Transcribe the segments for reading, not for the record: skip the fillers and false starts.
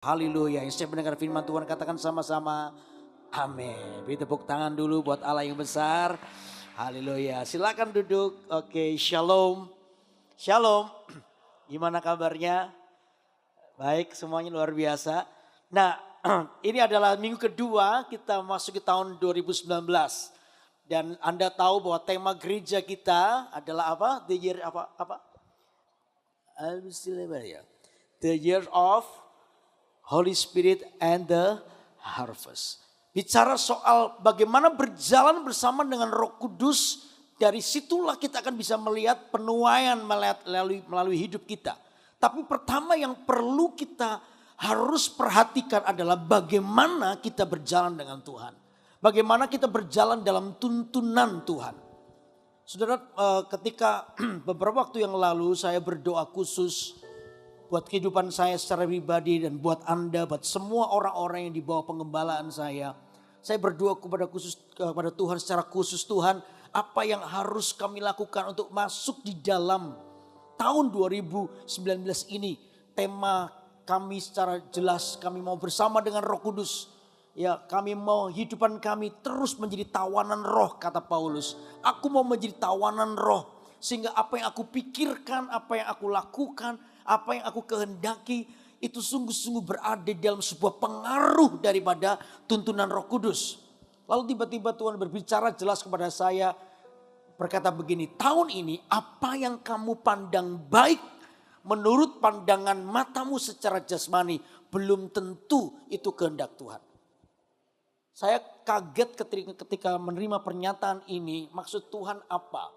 Haleluya. Yang saya mendengar firman Tuhan katakan sama-sama. Amin. Beri tepuk tangan dulu buat Allah yang besar. Haleluya. Silakan duduk. Oke, shalom. Shalom. Gimana kabarnya? Baik, semuanya luar biasa. Nah, ini adalah minggu kedua kita masuk ke tahun 2019. Dan Anda tahu bahwa tema gereja kita adalah apa? The year apa? The year of Holy Spirit and the harvest. Bicara soal bagaimana berjalan bersama dengan Roh Kudus, dari situlah kita akan bisa melihat penuaian melalui hidup kita. Tapi pertama yang perlu kita harus perhatikan adalah bagaimana kita berjalan dengan Tuhan. Bagaimana kita berjalan dalam tuntunan Tuhan. Saudara, ketika beberapa waktu yang lalu saya berdoa khusus buat kehidupan saya secara pribadi dan buat Anda, buat semua orang-orang yang di bawah pengembalaan saya. Saya berdoa kepada Tuhan secara khusus, Tuhan, apa yang harus kami lakukan untuk masuk di dalam tahun 2019 ini. Tema kami secara jelas, kami mau bersama dengan Roh Kudus. Ya, kami mau hidupan kami terus menjadi tawanan roh, kata Paulus. Aku mau menjadi tawanan roh. Sehingga apa yang aku pikirkan, apa yang aku lakukan, apa yang aku kehendaki, itu sungguh-sungguh berada dalam sebuah pengaruh daripada tuntunan Roh Kudus. Lalu tiba-tiba Tuhan berbicara jelas kepada saya, berkata begini, tahun ini apa yang kamu pandang baik menurut pandangan matamu secara jasmani, belum tentu itu kehendak Tuhan. Saya kaget ketika menerima pernyataan ini, maksud Tuhan apa?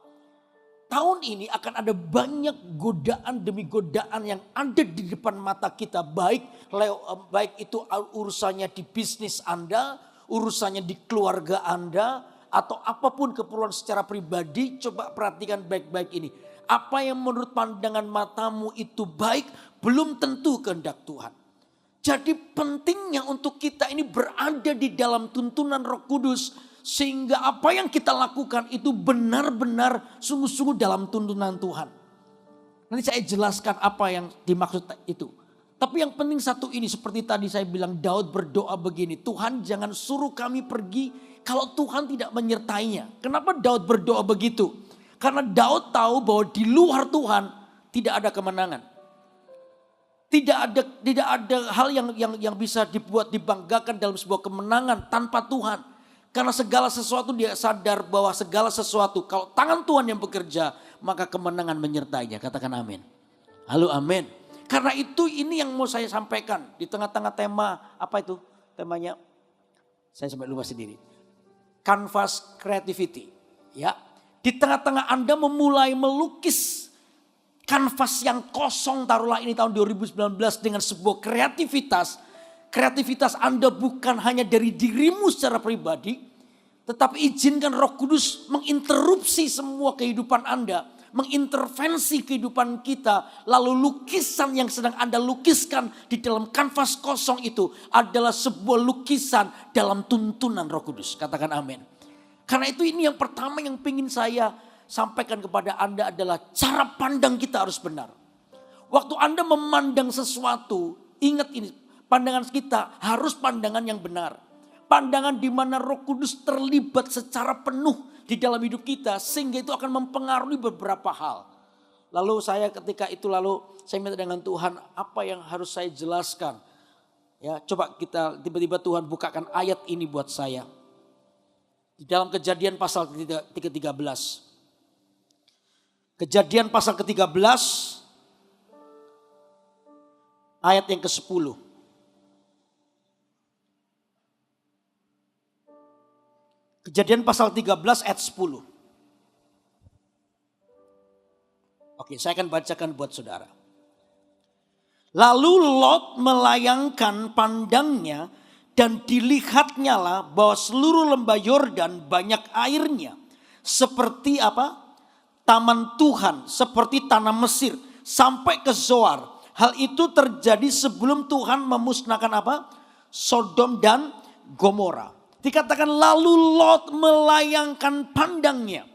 Tahun ini akan ada banyak godaan demi godaan yang ada di depan mata kita. Baik itu urusannya di bisnis Anda, urusannya di keluarga Anda, atau apapun keperluan secara pribadi. Coba perhatikan baik-baik ini. Apa yang menurut pandangan matamu itu baik, belum tentu kehendak Tuhan. Jadi pentingnya untuk kita ini berada di dalam tuntunan Roh Kudus. Sehingga apa yang kita lakukan itu benar-benar sungguh-sungguh dalam tuntunan Tuhan. Nanti saya jelaskan apa yang dimaksud itu. Tapi yang penting satu ini, seperti tadi saya bilang, Daud berdoa begini. Tuhan, jangan suruh kami pergi kalau Tuhan tidak menyertainya. Kenapa Daud berdoa begitu? Karena Daud tahu bahwa di luar Tuhan tidak ada kemenangan. Tidak ada hal yang bisa dibanggakan dalam sebuah kemenangan tanpa Tuhan. Karena segala sesuatu dia sadar bahwa segala sesuatu kalau tangan Tuhan yang bekerja, maka kemenangan menyertainya. Katakan amin. Halo, amin. Karena itu ini yang mau saya sampaikan di tengah-tengah tema, apa itu temanya? Saya sampai lupa sendiri. Canvas creativity. Ya, di tengah-tengah Anda memulai melukis kanvas yang kosong, taruhlah ini tahun 2019 dengan sebuah kreativitas. Kreativitas Anda bukan hanya dari dirimu secara pribadi, tetapi izinkan Roh Kudus menginterupsi semua kehidupan Anda, mengintervensi kehidupan kita. Lalu lukisan yang sedang Anda lukiskan di dalam kanvas kosong itu adalah sebuah lukisan dalam tuntunan Roh Kudus. Katakan amin. Karena itu ini yang pertama yang ingin saya sampaikan kepada Anda adalah cara pandang kita harus benar. Waktu Anda memandang sesuatu, ingat ini, pandangan kita harus pandangan yang benar. Pandangan di mana Roh Kudus terlibat secara penuh di dalam hidup kita, sehingga itu akan mempengaruhi beberapa hal. Lalu ketika itu saya minta dengan Tuhan, apa yang harus saya jelaskan? Ya, coba kita tiba-tiba Tuhan bukakan ayat ini buat saya. Di dalam Kejadian pasal ke-13. Kejadian pasal ke-13 ayat yang ke-10. Kejadian pasal 13 ayat 10. Oke, saya akan bacakan buat saudara. Lalu Lot melayangkan pandangnya dan dilihatnya lah bahwa seluruh lembah Yordan banyak airnya. Seperti apa? Taman Tuhan, seperti tanah Mesir sampai ke Zoar. Hal itu terjadi sebelum Tuhan memusnahkan apa? Sodom dan Gomora. Dikatakan lalu Lot melayangkan pandangnya.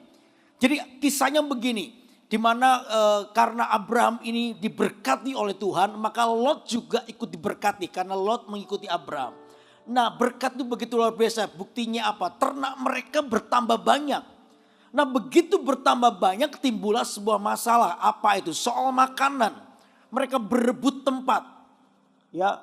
Jadi kisahnya begini. Di mana karena Abraham ini diberkati oleh Tuhan, maka Lot juga ikut diberkati karena Lot mengikuti Abraham. Nah, berkat itu begitu luar biasa. Buktinya apa? Ternak mereka bertambah banyak. Nah, begitu bertambah banyak timbullah sebuah masalah. Apa itu? Soal makanan. Mereka berebut tempat. Ya,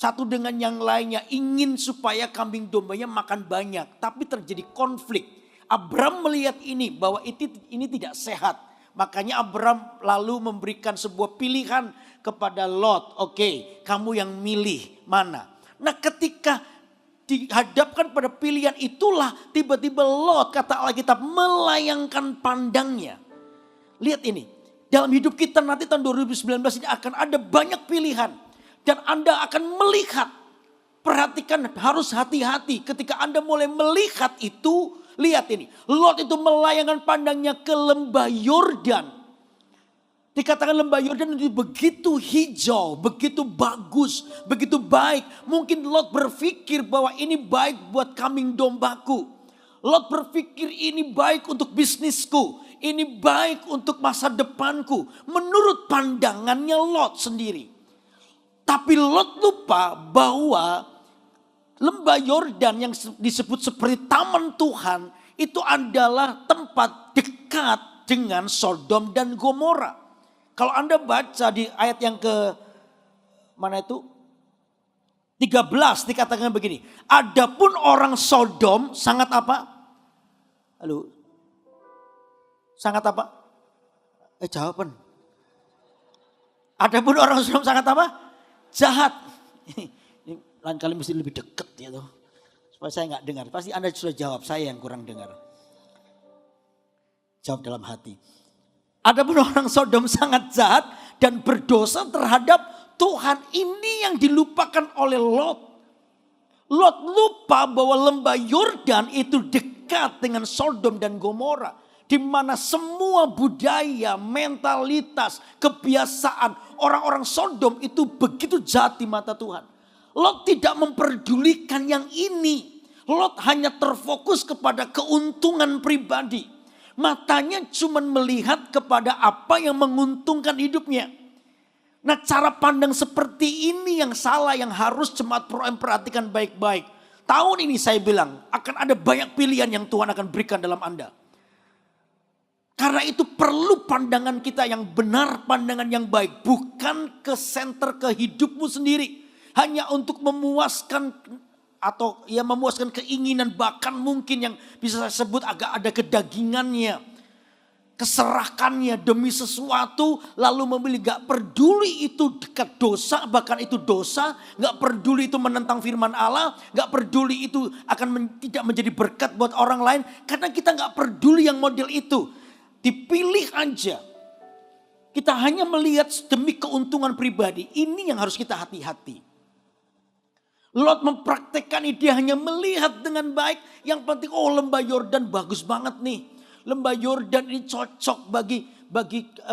satu dengan yang lainnya ingin supaya kambing dombanya makan banyak, tapi terjadi konflik. Abraham melihat ini bahwa ini tidak sehat. Makanya Abraham lalu memberikan sebuah pilihan kepada Lot. Oke, kamu yang milih mana? Nah, ketika dihadapkan pada pilihan itulah tiba-tiba Lot, kata Alkitab, melayangkan pandangnya. Lihat ini, dalam hidup kita nanti tahun 2019 ini akan ada banyak pilihan. Dan Anda akan melihat, perhatikan, harus hati-hati ketika Anda mulai melihat itu. Lihat ini, Lot itu melayangkan pandangnya ke lembah Yordan. Dikatakan lembah Yordan itu begitu hijau, begitu bagus, begitu baik. Mungkin Lot berpikir bahwa ini baik buat kambing dombaku. Lot berpikir ini baik untuk bisnisku. Ini baik untuk masa depanku. Menurut pandangannya Lot sendiri. Tapi Lot lupa bahwa lembah Yordan yang disebut seperti taman Tuhan itu adalah tempat dekat dengan Sodom dan Gomora. Kalau Anda baca di ayat yang ke mana itu? 13 dikatakan begini. Adapun orang Sodom sangat apa? Halo. Sangat apa? Jawaban. Adapun orang Sodom sangat apa? Jahat. Lain kali mesti lebih dekat ya tuh. Supaya saya nggak dengar. Pasti Anda sudah jawab, saya yang kurang dengar. Jawab dalam hati. Adapun orang Sodom sangat jahat dan berdosa terhadap Tuhan. Ini yang dilupakan oleh Lot. Lot lupa bahwa lembah Yordan itu dekat dengan Sodom dan Gomora. Di mana semua budaya, mentalitas, kebiasaan orang-orang Sodom itu begitu jahat di mata Tuhan. Lot tidak memperdulikan yang ini. Lot hanya terfokus kepada keuntungan pribadi. Matanya cuma melihat kepada apa yang menguntungkan hidupnya. Nah, cara pandang seperti ini yang salah, yang harus jemaat ProM perhatikan baik-baik. Tahun ini saya bilang akan ada banyak pilihan yang Tuhan akan berikan dalam Anda. Karena itu perlu pandangan kita yang benar, pandangan yang baik. Bukan ke center ke hidupmu sendiri. Hanya untuk memuaskan atau ya memuaskan keinginan, bahkan mungkin yang bisa saya sebut agak ada kedagingannya. Keserahkannya demi sesuatu lalu memilih, gak peduli itu dekat dosa, bahkan itu dosa. Gak peduli itu menentang firman Allah, gak peduli itu akan tidak menjadi berkat buat orang lain. Karena kita gak peduli yang model itu. Dipilih aja. Kita hanya melihat demi keuntungan pribadi. Ini yang harus kita hati-hati. Lot mempraktekkan ini, dia hanya melihat dengan baik. Yang penting, lembah Yordan bagus banget nih. Lembah Yordan ini cocok bagi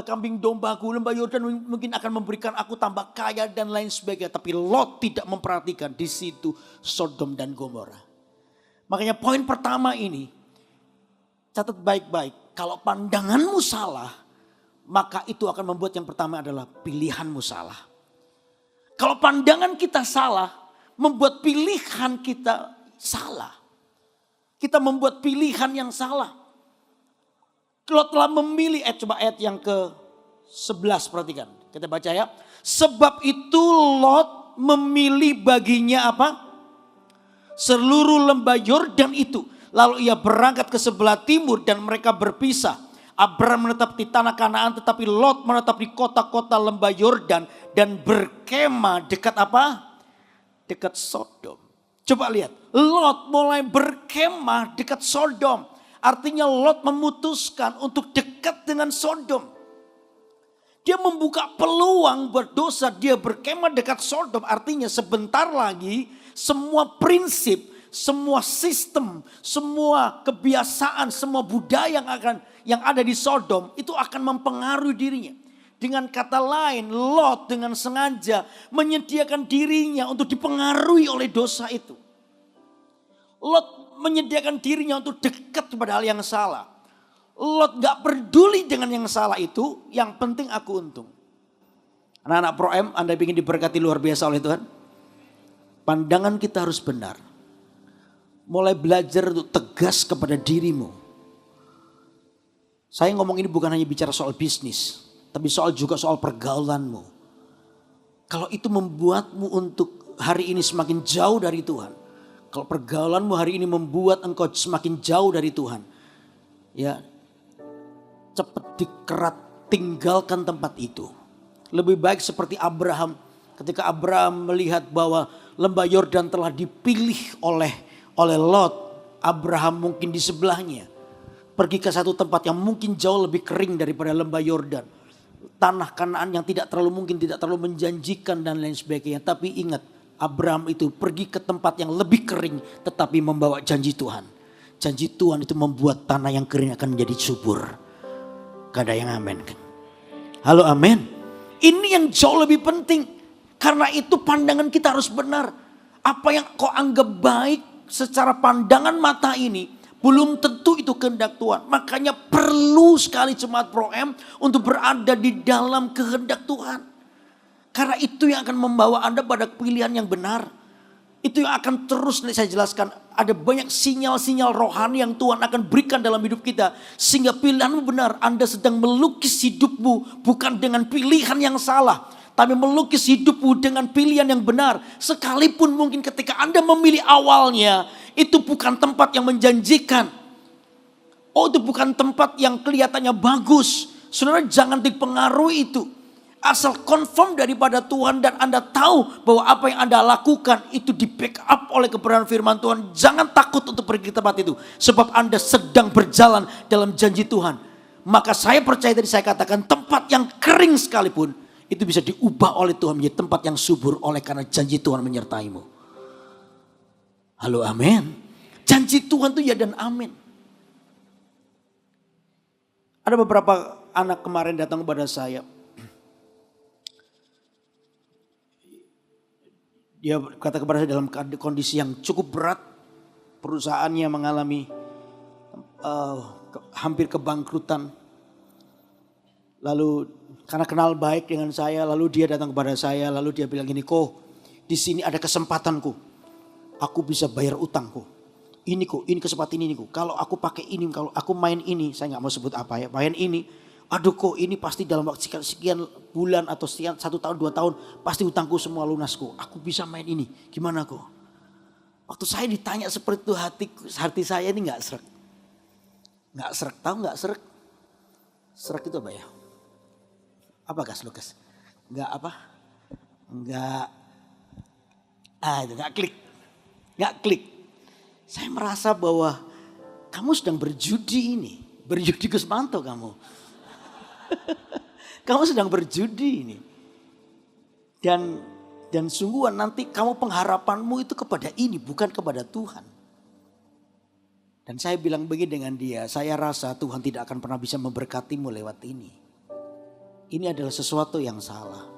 kambing dombaku. Lembah Yordan mungkin akan memberikan aku tambah kaya dan lain sebagainya. Tapi Lot tidak memperhatikan di situ Sodom dan Gomora. Makanya poin pertama ini, catat baik-baik. Kalau pandanganmu salah, maka itu akan membuat yang pertama adalah pilihanmu salah. Kalau pandangan kita salah, membuat pilihan kita salah. Kita membuat pilihan yang salah. Lot telah memilih, coba ayat yang ke-11 perhatikan. Kita baca ya. Sebab itu Lot memilih baginya apa? Seluruh lembah Yordan itu. Lalu ia berangkat ke sebelah timur dan mereka berpisah. Abraham menetap di tanah Kanaan, tetapi Lot menetap di kota-kota lembah Yordan dan berkemah dekat apa? Dekat Sodom. Coba lihat, Lot mulai berkemah dekat Sodom. Artinya Lot memutuskan untuk dekat dengan Sodom. Dia membuka peluang berdosa, dia berkemah dekat Sodom. Artinya sebentar lagi semua prinsip, semua sistem, semua kebiasaan, semua budaya yang ada di Sodom itu akan mempengaruhi dirinya. Dengan kata lain, Lot dengan sengaja menyediakan dirinya untuk dipengaruhi oleh dosa itu. Lot menyediakan dirinya untuk dekat kepada hal yang salah. Lot gak peduli dengan yang salah itu, yang penting aku untung. Anak-anak Pro M, Anda ingin diberkati luar biasa oleh Tuhan? Pandangan kita harus benar. Mulai belajar untuk tegas kepada dirimu. Saya ngomong ini bukan hanya bicara soal bisnis, tapi juga soal pergaulanmu. Kalau itu membuatmu untuk hari ini semakin jauh dari Tuhan. Kalau pergaulanmu hari ini membuat engkau semakin jauh dari Tuhan. Ya, cepat dikerat, tinggalkan tempat itu. Lebih baik seperti Abraham. Ketika Abraham melihat bahwa lembah Yordan telah dipilih oleh Lot. Abraham mungkin di sebelahnya. Pergi ke satu tempat yang mungkin jauh lebih kering daripada lembah Yordan. Tanah Kanaan yang tidak terlalu menjanjikan dan lain sebagainya. Tapi ingat, Abraham itu pergi ke tempat yang lebih kering tetapi membawa janji Tuhan. Janji Tuhan itu membuat tanah yang kering akan menjadi subur. Gak ada yang amin kan? Halo amin. Ini yang jauh lebih penting. Karena itu pandangan kita harus benar. Apa yang kau anggap baik secara pandangan mata ini belum tentu itu kehendak Tuhan. Makanya perlu sekali jemaat Pro M untuk berada di dalam kehendak Tuhan. Karena itu yang akan membawa Anda pada pilihan yang benar. Itu yang akan terus saya jelaskan. Ada banyak sinyal-sinyal rohani yang Tuhan akan berikan dalam hidup kita. Sehingga pilihanmu benar. Anda sedang melukis hidupmu bukan dengan pilihan yang salah. Tapi melukis hidupmu dengan pilihan yang benar. Sekalipun mungkin ketika Anda memilih awalnya, itu bukan tempat yang menjanjikan. Oh, itu bukan tempat yang kelihatannya bagus. Saudara, jangan dipengaruhi itu. Asal confirm daripada Tuhan dan Anda tahu bahwa apa yang Anda lakukan itu di backup oleh kebenaran firman Tuhan. Jangan takut untuk pergi ke tempat itu. Sebab Anda sedang berjalan dalam janji Tuhan. Maka saya percaya tadi saya katakan tempat yang kering sekalipun itu bisa diubah oleh Tuhan menjadi tempat yang subur oleh karena janji Tuhan menyertaimu. Halo amin. Janji Tuhan itu ya dan amin. Ada beberapa anak kemarin datang kepada saya. Dia kata kepada saya dalam kondisi yang cukup berat. Perusahaannya mengalami hampir kebangkrutan. Lalu karena kenal baik dengan saya, lalu dia datang kepada saya, lalu dia bilang gini, "Ko, di sini ada kesempatanku. Aku bisa bayar utangku. Ini kesempatan ini kok. Kalau aku pakai ini, kalau aku main ini, saya nggak mau sebut apa ya, main ini. Aduh kok ini pasti dalam waktu sekian bulan atau sekian 1 tahun 2 tahun pasti utangku semua lunas kok. Aku bisa main ini. Gimana kok?" Waktu saya ditanya seperti itu hati saya ini nggak srek. Nggak srek, tahu nggak srek? Srek itu apa ya? Apa gas Lukas? Nggak apa? Nggak. Itu nggak klik. Nggak klik. Saya merasa bahwa kamu sedang berjudi ini. Berjudi Gusmanto kamu. Kamu sedang berjudi ini. Dan sungguhan nanti kamu pengharapanmu itu kepada ini bukan kepada Tuhan. Dan saya bilang begini dengan dia, saya rasa Tuhan tidak akan pernah bisa memberkatimu lewat ini. Ini adalah sesuatu yang salah.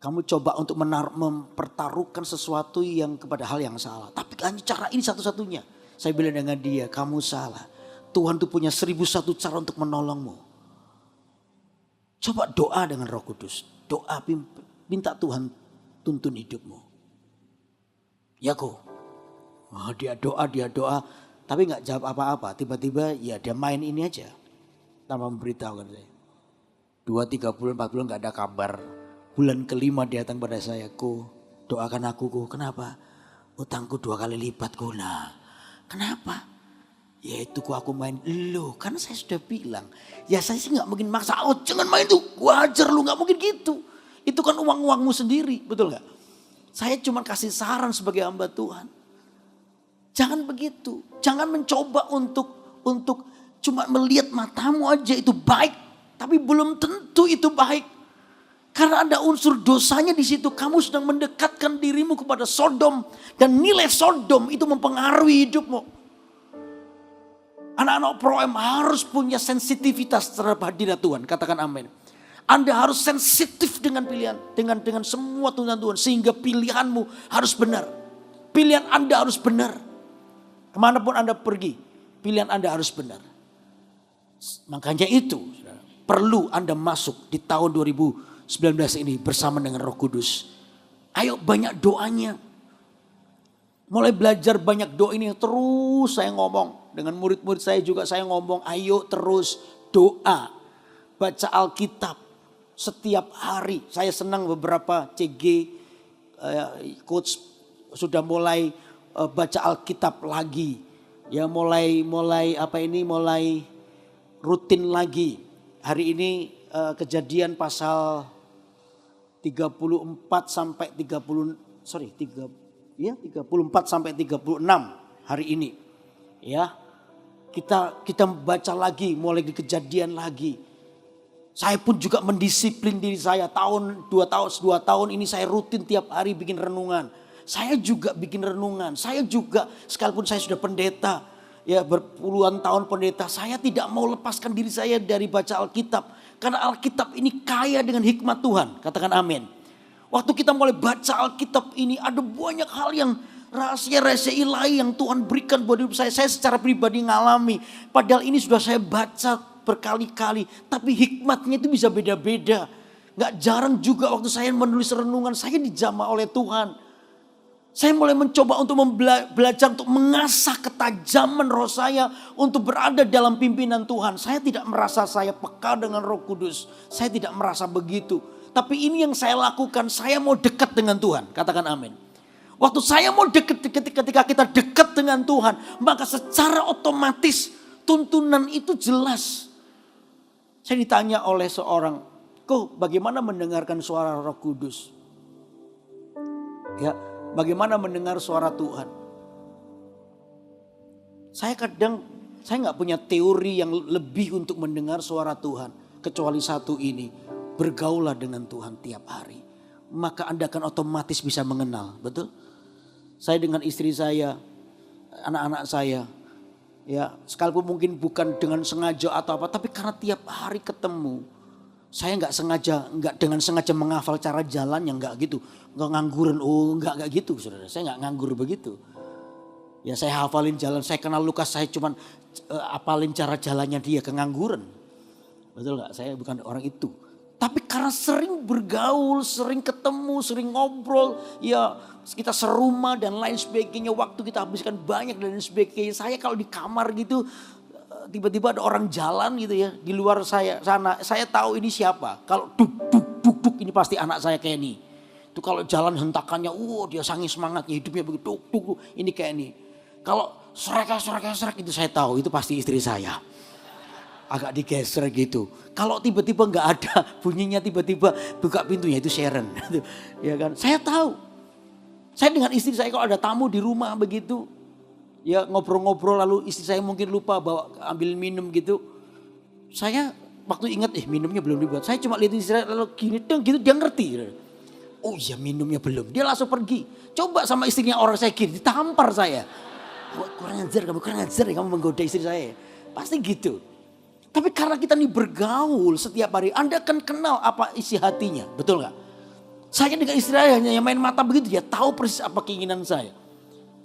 Kamu coba untuk mempertaruhkan sesuatu yang kepada hal yang salah. Tapi hanya cara ini satu-satunya. Saya bilang dengan dia, kamu salah. Tuhan tuh punya 1001 cara untuk menolongmu. Coba doa dengan Roh Kudus. Doa, minta Tuhan tuntun hidupmu. Ya kok. Oh, dia doa. Tapi gak jawab apa-apa. Tiba-tiba ya dia main ini aja. Tanpa memberitahukan saya. 2, 3 bulan, 4 bulan gak ada kabar. Bulan kelima dia datang pada saya. Ko, doakan aku ko. Kenapa? Utangku 2 kali lipat ko. Nah, kenapa? Ya itu aku main. Loh, karena saya sudah bilang. Ya saya sih gak mungkin maksa. Oh jangan main tuh. Gua ajar lu, gak mungkin gitu. Itu kan uang-uangmu sendiri. Betul gak? Saya cuma kasih saran sebagai hamba Tuhan. Jangan begitu. Jangan mencoba untuk cuma melihat matamu aja itu baik. Tapi belum tentu itu baik. Karena ada unsur dosanya di situ. Kamu sedang mendekatkan dirimu kepada Sodom. Dan nilai Sodom itu mempengaruhi hidupmu. Anak-anak Pro M harus punya sensitivitas terhadap hadirat Tuhan. Katakan amin. Anda harus sensitif dengan pilihan. Dengan semua tuntunan Tuhan. Sehingga pilihanmu harus benar. Pilihan Anda harus benar. Kemanapun Anda pergi. Pilihan Anda harus benar. Makanya itu perlu Anda masuk di tahun 2019 ini bersama dengan Roh Kudus. Ayo banyak doanya. Mulai belajar banyak doa ini terus saya ngomong. Dengan murid-murid saya juga saya ngomong, ayo terus doa. Baca Alkitab setiap hari. Saya senang beberapa CG coach sudah mulai baca Alkitab lagi. Ya mulai rutin lagi. Hari ini Kejadian pasal 34 sampai 34 sampai 36 hari ini. Ya. Kita baca lagi, mulai di Kejadian lagi. Saya pun juga mendisiplin diri saya, dua tahun ini saya rutin tiap hari bikin renungan. Saya juga bikin renungan, saya juga sekalipun saya sudah pendeta, ya berpuluhan tahun pendeta, saya tidak mau lepaskan diri saya dari baca Alkitab. Karena Alkitab ini kaya dengan hikmat Tuhan, katakan amin. Waktu kita mulai baca Alkitab ini ada banyak hal yang rahasia-rahasia ilahi yang Tuhan berikan buat hidup saya. Saya secara pribadi ngalami, padahal ini sudah saya baca berkali-kali, tapi hikmatnya itu bisa beda-beda. Gak jarang juga waktu saya menulis renungan, saya dijamah oleh Tuhan. Saya mulai mencoba untuk belajar untuk mengasah ketajaman roh saya untuk berada dalam pimpinan Tuhan. Saya tidak merasa saya peka dengan Roh Kudus. Saya tidak merasa begitu. Tapi ini yang saya lakukan, saya mau dekat dengan Tuhan. Katakan amin. Waktu saya mau dekat, ketika kita dekat dengan Tuhan, maka secara otomatis tuntunan itu jelas. Saya ditanya oleh seorang, kok bagaimana mendengarkan suara Roh Kudus? Ya, bagaimana mendengar suara Tuhan? Saya nggak punya teori yang lebih untuk mendengar suara Tuhan. Kecuali satu ini, bergaulah dengan Tuhan tiap hari. Maka Anda akan otomatis bisa mengenal, betul? Saya dengan istri saya, anak-anak saya, ya sekalipun mungkin bukan dengan sengaja atau apa, tapi karena tiap hari ketemu. Saya nggak dengan sengaja menghafal cara jalan yang nggak gitu. Nggak ngangguran, nggak gitu saudara. Saya nggak nganggur begitu. Ya saya hafalin jalan, saya kenal Lukas, saya cuman hafalin cara jalannya dia, kengangguran. Betul nggak? Saya bukan orang itu. Tapi karena sering bergaul, sering ketemu, sering ngobrol, ya kita serumah dan lain sebagainya, waktu kita habiskan banyak dan lain sebagainya. Saya kalau di kamar gitu, tiba-tiba ada orang jalan gitu ya di luar saya sana, saya tahu ini siapa. Kalau duk ini pasti anak saya kayak ini. Itu kalau jalan hentakannya, dia saking semangatnya, hidupnya begitu duk, ini kayak ini. Kalau serak itu saya tahu itu pasti istri saya. Agak digeser gitu. Kalau tiba-tiba nggak ada bunyinya, tiba-tiba buka pintunya, itu Sharon. Ya kan? Saya tahu. Saya dengan istri saya kalau ada tamu di rumah begitu, ya ngobrol-ngobrol lalu istri saya mungkin lupa bawa ambil minum gitu. Saya waktu ingat minumnya belum dibuat. Saya cuma lihat istri saya lalu gini gitu, dia ngerti. Oh iya minumnya belum. Dia langsung pergi. Coba sama istrinya orang saya gini, ditampar saya. Kurang ajar kamu menggoda istri saya. Pasti gitu. Tapi karena kita nih bergaul setiap hari, Anda akan kenal apa isi hatinya, betul gak? Saya dengan istri saya hanya main mata begitu, dia tahu persis apa keinginan saya.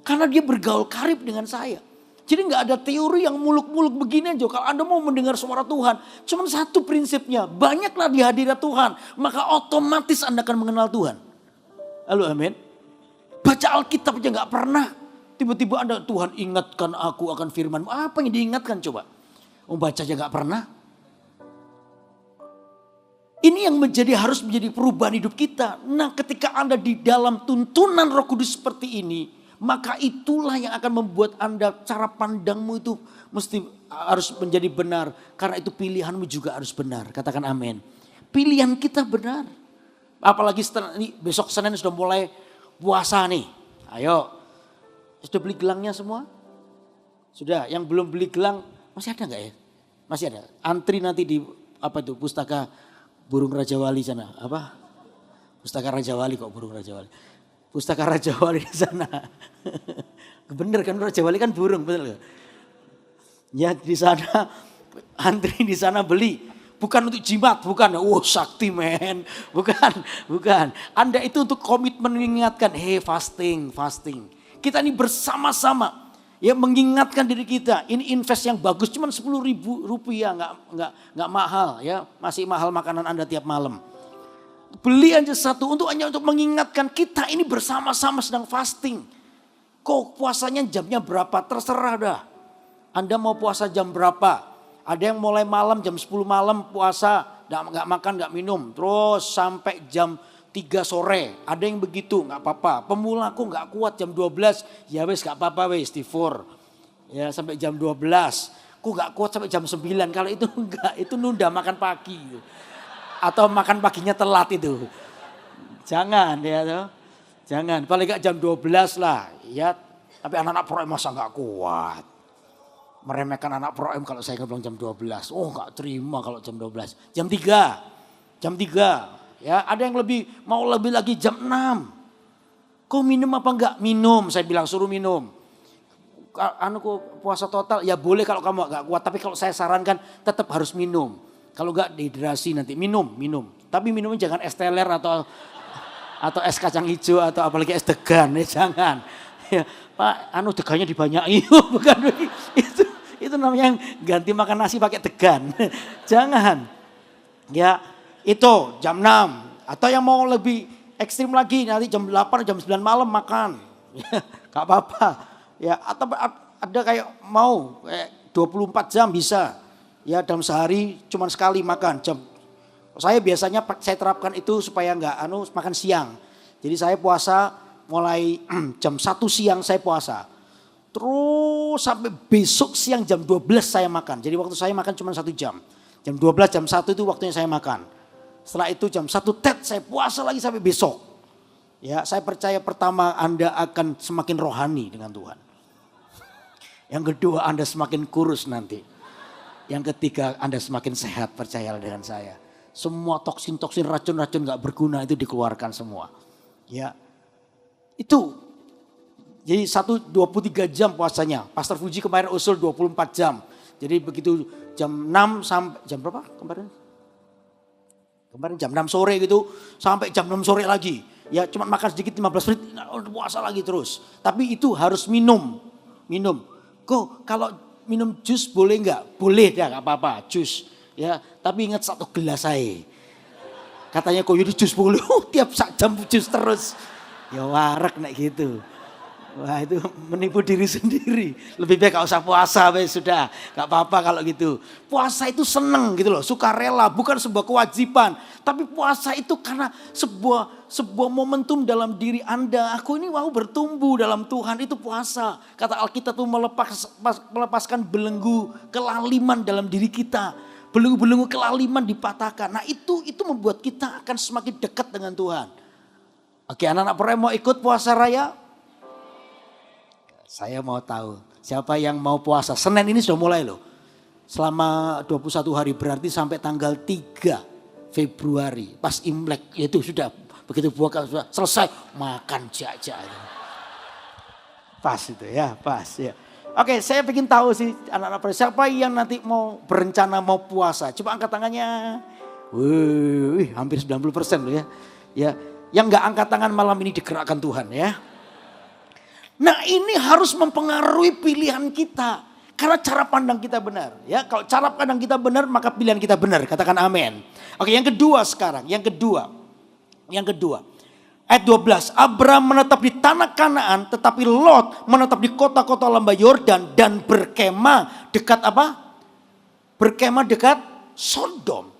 Karena dia bergaul karib dengan saya. Jadi gak ada teori yang muluk-muluk begini aja. Kalau Anda mau mendengar suara Tuhan, cuma satu prinsipnya, banyaklah di hadirat Tuhan, maka otomatis Anda akan mengenal Tuhan. Halo amin. Baca Alkitab aja gak pernah. Tiba-tiba Anda, Tuhan ingatkan aku akan firman. Apa yang diingatkan coba? Membaca aja gak pernah. Ini yang harus menjadi perubahan hidup kita. Nah ketika Anda di dalam tuntunan Roh Kudus seperti ini, maka itulah yang akan membuat Anda cara pandangmu itu mesti harus menjadi benar. Karena itu pilihanmu juga harus benar. Katakan amin. Pilihan kita benar. Apalagi besok Senin sudah mulai puasa nih. Ayo. Sudah beli gelangnya semua? Sudah. Yang belum beli gelang masih ada gak ya? Masih ada. Antri nanti di pustaka Burung Raja Wali sana. Apa? Pustaka Raja Wali kok Burung Raja Wali. Pustaka Raja Wali di sana. Bener kan Raja Wali kan burung, betul gak? Ya di sana antri di sana beli. Bukan untuk jimat, bukan. Sakti men. Bukan. Anda itu untuk komitmen mengingatkan, fasting. Kita ini bersama-sama. Ya mengingatkan diri kita, ini invest yang bagus cuman 10.000 rupiah, nggak mahal ya, masih mahal makanan Anda tiap malam. Beli aja satu hanya untuk mengingatkan kita ini bersama-sama sedang fasting. Kok puasanya jamnya berapa? Terserah dah. Anda mau puasa jam berapa? Ada yang mulai malam jam 10 malam puasa, nggak makan nggak minum, terus sampai jam 3 sore, ada yang begitu, nggak apa-apa. Pemula aku nggak kuat jam 12, ya wes nggak apa-apa wes tifur. Ya sampai jam 12, aku nggak kuat sampai jam 9, kalau itu enggak, itu nunda makan pagi. Atau makan paginya telat itu. Jangan ya tuh, jangan, paling nggak jam 12 lah. Ya, tapi anak-anak pro masa nggak kuat. Meremehkan anak pro kalau saya bilang jam 12, oh nggak terima kalau jam 12. Jam 3. Ya, ada yang mau lebih lagi jam 6. Kok minum apa enggak? Minum, saya bilang suruh minum. Kok puasa total, ya boleh kalau kamu enggak kuat. Tapi kalau saya sarankan tetap harus minum. Kalau enggak dehidrasi nanti minum. Tapi minumnya jangan es teler atau es kacang hijau atau apalagi es degan. Ya jangan. Ya, Pak, degannya dibanyaki. Bukan itu namanya ganti makan nasi pakai degan. Jangan. Ya. Itu jam 6 atau yang mau lebih ekstrim lagi nanti jam 8 jam 9 malam makan. Gak apa-apa. Ya atau ada kayak mau 24 jam bisa. Ya dalam sehari cuma sekali makan jam. Saya biasanya saya terapkan itu supaya enggak makan siang. Jadi saya puasa mulai jam 1 siang saya puasa. Terus sampai besok siang jam 12 saya makan. Jadi waktu saya makan cuma 1 jam. Jam 12 jam 1 itu waktunya saya makan. Setelah itu jam 1 saya puasa lagi sampai besok. Ya, saya percaya pertama Anda akan semakin rohani dengan Tuhan. Yang kedua Anda semakin kurus nanti. Yang ketiga Anda semakin sehat, percayalah dengan saya. Semua toksin-toksin, racun-racun gak berguna itu dikeluarkan semua. Ya, itu. Jadi 23 jam puasanya. Pastor Fuji kemarin usul 24 jam. Jadi begitu jam 6 sampai jam berapa kemarin? Kemarin jam 6 sore gitu, sampai jam 6 sore lagi. Ya cuma makan sedikit 15 menit, puasa lagi terus. Tapi itu harus minum. Kok kalau minum jus boleh enggak? Boleh dah, enggak apa-apa, jus. Ya, tapi ingat 1 gelas aja. Katanya kok yudi jus boleh, tiap jam jus terus. Ya warak nek gitu. Wah itu menipu diri sendiri. Lebih baik gak usah puasa, sudah. Gak apa-apa kalau gitu. Puasa itu seneng gitu loh, sukarela, bukan sebuah kewajiban. Tapi puasa itu karena sebuah momentum dalam diri Anda. Aku ini mau bertumbuh dalam Tuhan, itu puasa. Kata Alkitab itu melepaskan belenggu kelaliman dalam diri kita. Belenggu-belenggu kelaliman dipatahkan. Nah itu membuat kita akan semakin dekat dengan Tuhan. Oke, anak-anak Pore mau ikut puasa raya? Saya mau tahu siapa yang mau puasa. Senin ini sudah mulai loh. Selama 21 hari berarti sampai tanggal 3 Februari. Pas Imlek itu sudah begitu buka sudah selesai makan jajak. Pas itu ya, pas ya. Oke, saya ingin tahu sih anak-anak siapa yang nanti mau berencana mau puasa. Coba angkat tangannya. Wih, hampir 90% loh ya. Ya, yang nggak angkat tangan malam ini digerakkan Tuhan ya. Nah ini harus mempengaruhi pilihan kita. Karena cara pandang kita benar. Ya, kalau cara pandang kita benar maka pilihan kita benar. Katakan amin. Oke, yang kedua sekarang. Yang kedua. Ayat 12. Abraham menetap di tanah Kanaan tetapi Lot menetap di kota-kota lembah Yordan dan berkemah dekat apa? Berkemah dekat Sodom.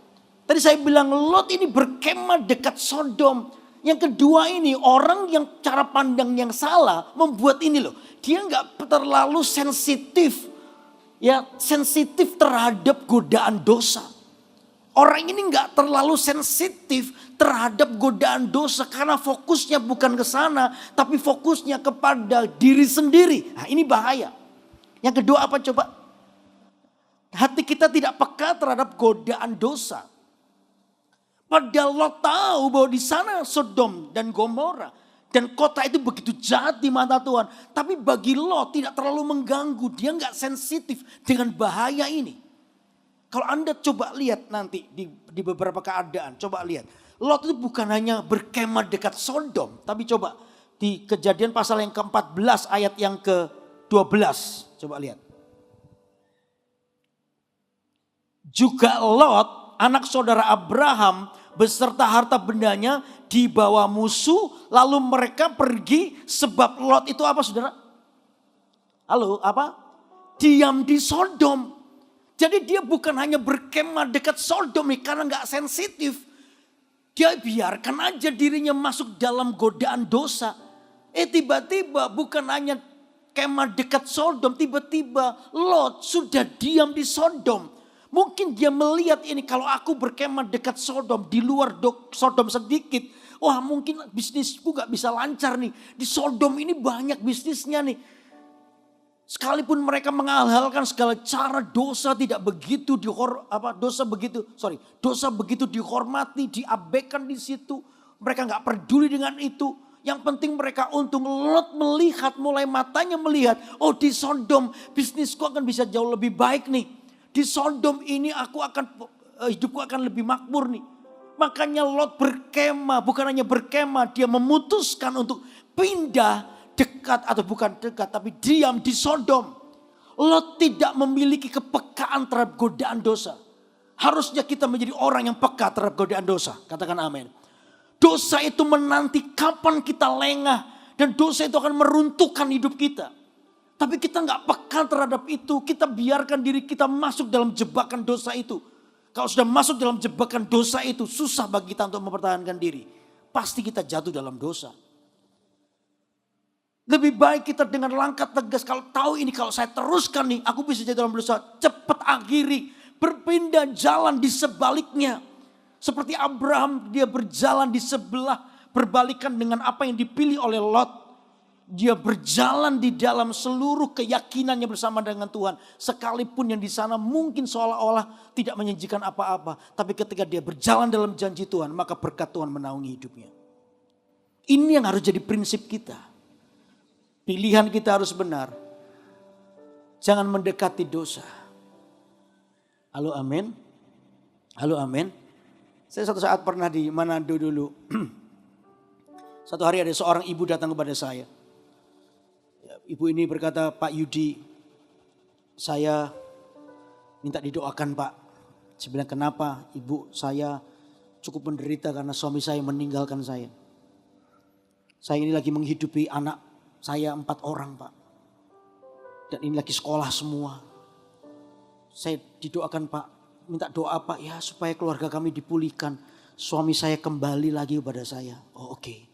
Tadi saya bilang Lot ini berkemah dekat Sodom. Yang kedua ini orang yang cara pandang yang salah membuat ini loh. Dia nggak terlalu sensitif. Ya sensitif terhadap godaan dosa. Orang ini nggak terlalu sensitif terhadap godaan dosa. Karena fokusnya bukan ke sana. Tapi fokusnya kepada diri sendiri. Nah ini bahaya. Yang kedua apa coba? Hati kita tidak peka terhadap godaan dosa. Padahal Lot tahu bahwa di sana Sodom dan Gomora. Dan kota itu begitu jahat di mata Tuhan. Tapi bagi Lot tidak terlalu mengganggu. Dia nggak sensitif dengan bahaya ini. Kalau Anda coba lihat nanti di beberapa keadaan. Coba lihat. Lot itu bukan hanya berkemah dekat Sodom. Tapi coba di Kejadian pasal yang ke-14 ayat yang ke 12. Coba lihat. Juga Lot, anak saudara Abraham, beserta harta bendanya dibawa musuh. Lalu mereka pergi sebab Lot itu apa saudara? Halo, apa? Diam di Sodom. Jadi dia bukan hanya berkemah dekat Sodom nih karena gak sensitif. Dia biarkan aja dirinya masuk dalam godaan dosa. Tiba-tiba bukan hanya kemah dekat Sodom, tiba-tiba Lot sudah diam di Sodom. Mungkin dia melihat ini, kalau aku berkemah dekat Sodom, di luar Sodom sedikit. Wah, mungkin bisnisku gak bisa lancar nih. Di Sodom ini banyak bisnisnya nih. Sekalipun mereka menghalalkan segala cara, dosa tidak begitu dosa begitu dihormati, diabaikan di situ. Mereka nggak peduli dengan itu. Yang penting mereka untung. Lot melihat, mulai matanya melihat, oh di Sodom bisnisku akan bisa jauh lebih baik nih. Di Sodom ini hidupku akan lebih makmur nih. Makanya Lot berkemah, bukan hanya berkemah, dia memutuskan untuk pindah. Dekat atau bukan dekat, tapi diam di Sodom. Lot tidak memiliki kepekaan terhadap godaan dosa. Harusnya kita menjadi orang yang peka terhadap godaan dosa. Katakan amin. Dosa itu menanti kapan kita lengah. Dan dosa itu akan meruntuhkan hidup kita. Tapi kita gak peka terhadap itu. Kita biarkan diri kita masuk dalam jebakan dosa itu. Kalau sudah masuk dalam jebakan dosa itu, susah bagi kita untuk mempertahankan diri. Pasti kita jatuh dalam dosa. Lebih baik kita dengan langkah tegas, kalau tahu ini kalau saya teruskan nih, aku bisa jadi dalam dosa. Cepat akhiri, berpindah jalan di sebaliknya. Seperti Abraham, dia berjalan di sebelah, berbalikan dengan apa yang dipilih oleh Lot. Dia berjalan di dalam seluruh keyakinannya bersama dengan Tuhan. Sekalipun yang di sana mungkin seolah-olah tidak menjanjikan apa-apa. Tapi ketika dia berjalan dalam janji Tuhan, maka berkat Tuhan menaungi hidupnya. Ini yang harus jadi prinsip kita. Pilihan kita harus benar. Jangan mendekati dosa. Halo amin. Halo amin. Saya suatu saat pernah di Manado dulu. Satu hari ada seorang ibu datang kepada saya. Ibu ini berkata, Pak Yudi, saya minta didoakan Pak. Saya bilang, kenapa? Ibu, saya cukup menderita karena suami saya meninggalkan saya. Saya ini lagi menghidupi anak saya 4 orang Pak. Dan ini lagi sekolah semua. Saya didoakan Pak. Minta doa Pak ya supaya keluarga kami dipulihkan. Suami saya kembali lagi kepada saya. Oh oke.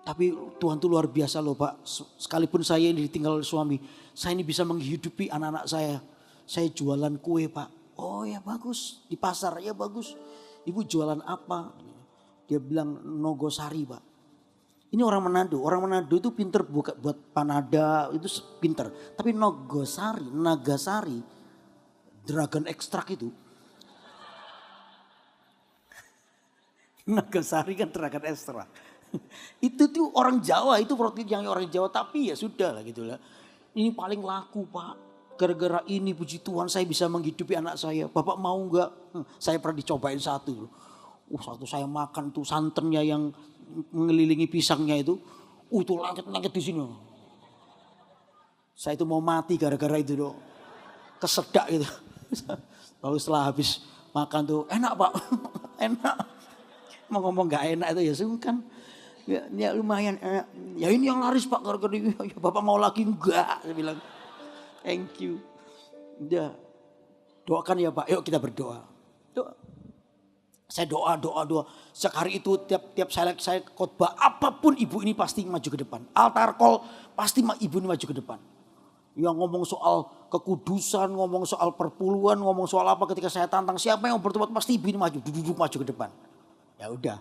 Tapi Tuhan itu luar biasa loh Pak. Sekalipun saya ini ditinggal oleh suami. Saya ini bisa menghidupi anak-anak saya. Saya jualan kue Pak. Oh ya bagus. Di pasar ya bagus. Ibu jualan apa? Dia bilang Nogosari Pak. Ini orang Manado. Orang Manado itu pinter buat panada, itu pinter. Tapi Nagasari, dragon extract itu. Nagasari kan dragon extract. Itu tuh orang Jawa, itu roti yang orang Jawa. Tapi ya sudah lah gitu lah. Ini paling laku Pak. Gara-gara ini puji Tuhan saya bisa menghidupi anak saya. Bapak mau gak? Saya pernah dicobain satu. Satu saya makan tuh santannya yang mengelilingi pisangnya itu. Itu lengket-lengket di sini. Saya itu mau mati gara-gara itu loh. Kesedak gitu. Lalu setelah habis makan tuh enak Pak. Enak. Mau ngomong gak enak itu ya sungkan. Ya lumayan enak. Ya ini yang laris Pak gara-gara ini. Ya, Bapak mau lagi enggak. Saya bilang thank you. Udah. Doakan ya Pak. Yuk kita berdoa. Doa. Saya doa. Sejak hari itu tiap saya khotbah apapun ibu ini pasti maju ke depan. Altar call pasti ibu ini maju ke depan. Yang ngomong soal kekudusan, ngomong soal perpuluhan, ngomong soal apa ketika saya tantang siapa yang bertobat pasti ibu ini duduk maju ke depan. Ya udah.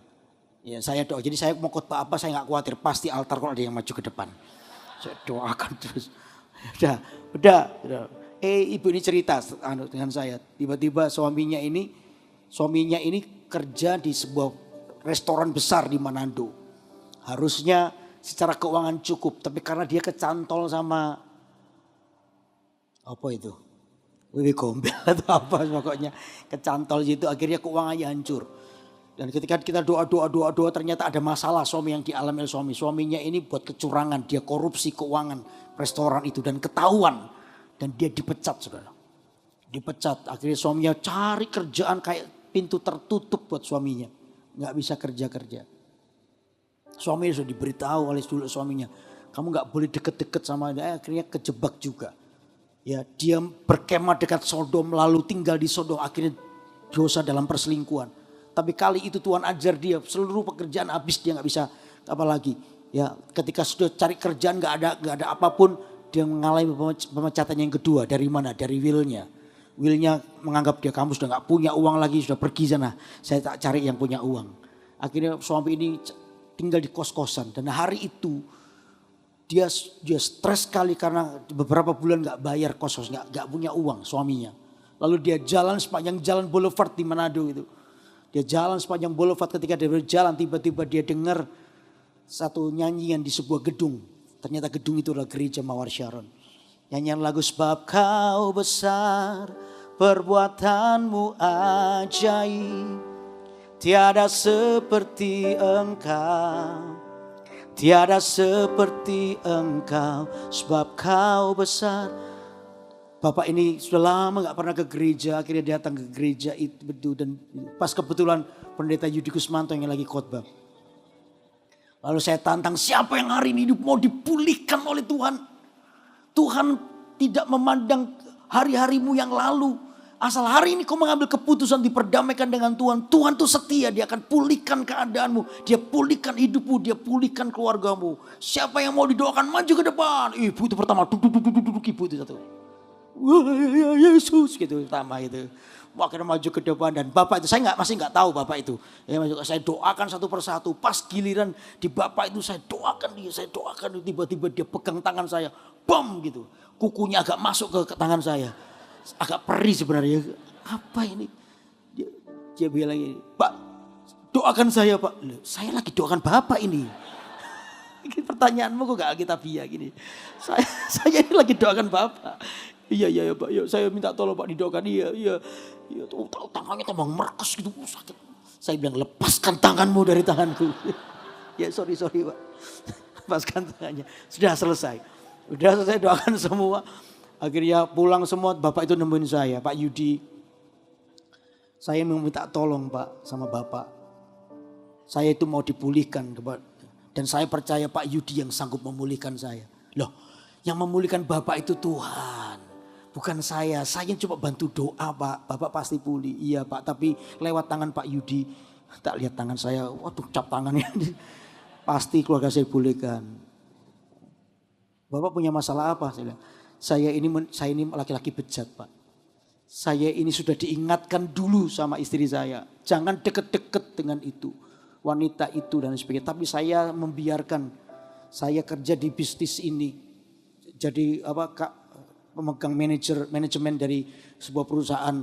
Ya saya doa. Jadi saya mau khotbah apa saya gak khawatir. Pasti altar call ada yang maju ke depan. Saya doakan terus. Udah. Ibu ini cerita dengan saya. Tiba-tiba suaminya ini kerja di sebuah restoran besar di Manado. Harusnya secara keuangan cukup. Tapi karena dia kecantol sama apa itu? Wewe gombel atau apa pokoknya. Kecantol gitu akhirnya keuangannya hancur. Dan ketika kita doa ternyata ada masalah suami yang dialami oleh suami. Suaminya ini buat kecurangan, dia korupsi keuangan restoran itu dan ketahuan. Dan dia dipecat saudara. Dipecat, akhirnya suaminya cari kerjaan kayak pintu tertutup buat suaminya. Gak bisa kerja. Suaminya sudah diberitahu oleh dulu suaminya. Kamu gak boleh deket-deket sama dia, akhirnya kejebak juga. Ya, dia berkemah dekat Sodom lalu tinggal di Sodom, akhirnya dosa dalam perselingkuhan. Tapi kali itu Tuhan ajar dia seluruh pekerjaan habis, dia nggak bisa apa lagi. Ya, ketika sudah cari kerjaan nggak ada apapun, dia mengalami pemecatan yang kedua. Dari mana? Dari Willnya. Willnya menganggap dia, kamu sudah nggak punya uang lagi, sudah pergi sana. Saya tak cari yang punya uang. Akhirnya suami ini tinggal di kos-kosan dan hari itu dia stres sekali karena beberapa bulan nggak bayar kos, nggak punya uang suaminya. Lalu dia jalan sepanjang jalan Boulevard di Manado itu. Dia jalan sepanjang boulevard, ketika dia berjalan tiba-tiba dia dengar satu nyanyian di sebuah gedung. Ternyata gedung itu adalah gereja Mawar Sharon. Nyanyian lagu sebab kau besar, perbuatanmu ajaib. Tiada seperti engkau, tiada seperti engkau, sebab kau besar. Bapak ini sudah lama gak pernah ke gereja, akhirnya datang ke gereja itu betul. Dan pas kebetulan pendeta Yudi Kusmanto yang lagi khotbah. Lalu saya tantang, siapa yang hari ini hidup mau dipulihkan oleh Tuhan. Tuhan tidak memandang hari-harimu yang lalu. Asal hari ini kau mengambil keputusan diperdamaikan dengan Tuhan. Tuhan tuh setia, dia akan pulihkan keadaanmu. Dia pulihkan hidupmu, dia pulihkan keluargamu. Siapa yang mau didoakan maju ke depan. Ibu itu pertama, duduk ibu itu satu. Wah ya Yesus gitu pertama itu. Akhirnya maju ke depan dan bapak itu saya masih nggak tahu bapak itu. Ya, saya doakan satu persatu. Pas giliran di bapak itu saya doakan dia, tiba-tiba dia pegang tangan saya, bam gitu. Kukunya agak masuk ke tangan saya, agak perih sebenarnya. Apa ini? Dia bilang ini, Pak doakan saya Pak. Saya lagi doakan bapak ini. Pertanyaanmu kok gak Alkitabiah gini. Saya ini lagi doakan bapak. Iya Pak, ya, saya minta tolong Pak didoakan. Iya. Tangannya tambah merekes gitu, sakit. Saya bilang lepaskan tanganmu dari tanganku. Ya sorry Pak, lepaskan tangannya. Sudah selesai doakan semua. Akhirnya pulang semua, bapak itu nemuin saya, Pak Yudi. Saya meminta tolong Pak sama bapak. Saya itu mau dipulihkan. Dan saya percaya Pak Yudi yang sanggup memulihkan saya. Loh, yang memulihkan bapak itu Tuhan. Bukan saya cuma bantu doa Pak. Bapak pasti pulih. Iya Pak, tapi lewat tangan Pak Yudi. Tak lihat tangan saya, waduh cap tangannya. Pasti keluarga saya pulihkan. Bapak punya masalah apa? Saya ini laki-laki bejat Pak. Saya ini sudah diingatkan dulu sama istri saya. Jangan deket-deket dengan itu. Wanita itu dan sebagainya. Tapi saya membiarkan. Saya kerja di bisnis ini. Jadi pemegang manajemen dari sebuah perusahaan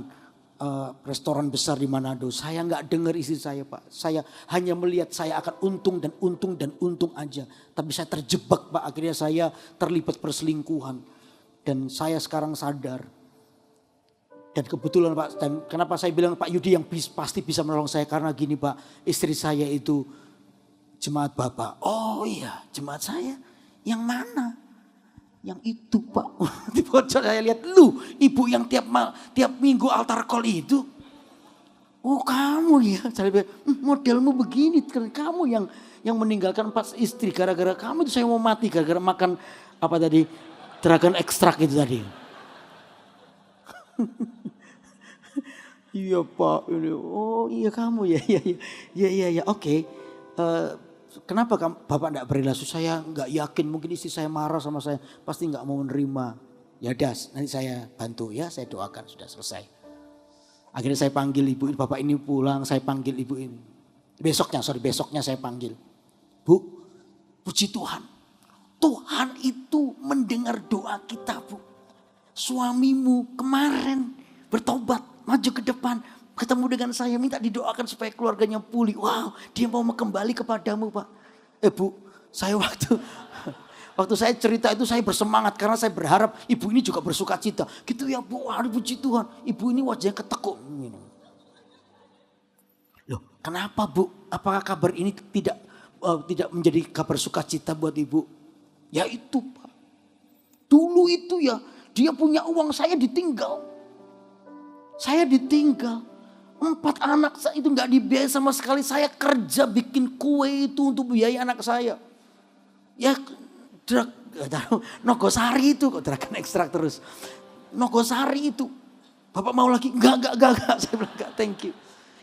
restoran besar di Manado. Saya nggak dengar istri saya Pak. Saya hanya melihat saya akan untung aja. Tapi saya terjebak Pak. Akhirnya saya terlibat perselingkuhan. Dan saya sekarang sadar. Dan kebetulan Pak, dan kenapa saya bilang Pak Yudi yang pasti bisa menolong saya. Karena gini Pak, istri saya itu jemaat Bapak. Oh iya, jemaat saya yang mana? Yang itu Pak, di pojok saya lihat lu, ibu yang tiap minggu altar call itu. Oh kamu ya, saya bilang modelmu begini, kamu yang meninggalkan 4 istri gara-gara kamu itu saya mau mati gara-gara makan apa tadi, dragon ekstrak itu tadi. Iya Pak, oh iya kamu ya, oke. Kenapa Bapak enggak berrelasi? Saya enggak yakin, mungkin istri saya marah sama saya, pasti enggak mau menerima. Ya udah, nanti saya bantu ya, saya doakan, sudah selesai. Akhirnya saya panggil ibu, bapak ini pulang, saya panggil ibu ini. Besoknya saya panggil. Bu, puji Tuhan. Tuhan itu mendengar doa kita Bu. Suamimu kemarin bertobat, maju ke depan. Ketemu dengan saya, minta didoakan supaya keluarganya pulih. Wow, dia mau kembali kepadamu Pak. Bu, saya waktu saya cerita itu saya bersemangat. Karena saya berharap ibu ini juga bersuka cita. Gitu ya Bu, puji Tuhan. Ibu ini wajahnya ketekuk. Loh, Kenapa Bu? Apakah kabar ini tidak menjadi kabar sukacita buat Ibu? Ya itu Pak. Dulu itu ya dia punya uang, saya ditinggal. Saya ditinggal. 4 anak saya itu gak dibiayai sama sekali. Saya kerja bikin kue itu untuk biaya anak saya. Ya Nogosari itu kok Dragon Extract terus. Nogosari itu. Bapak mau lagi? Enggak. Saya bilang enggak, thank you.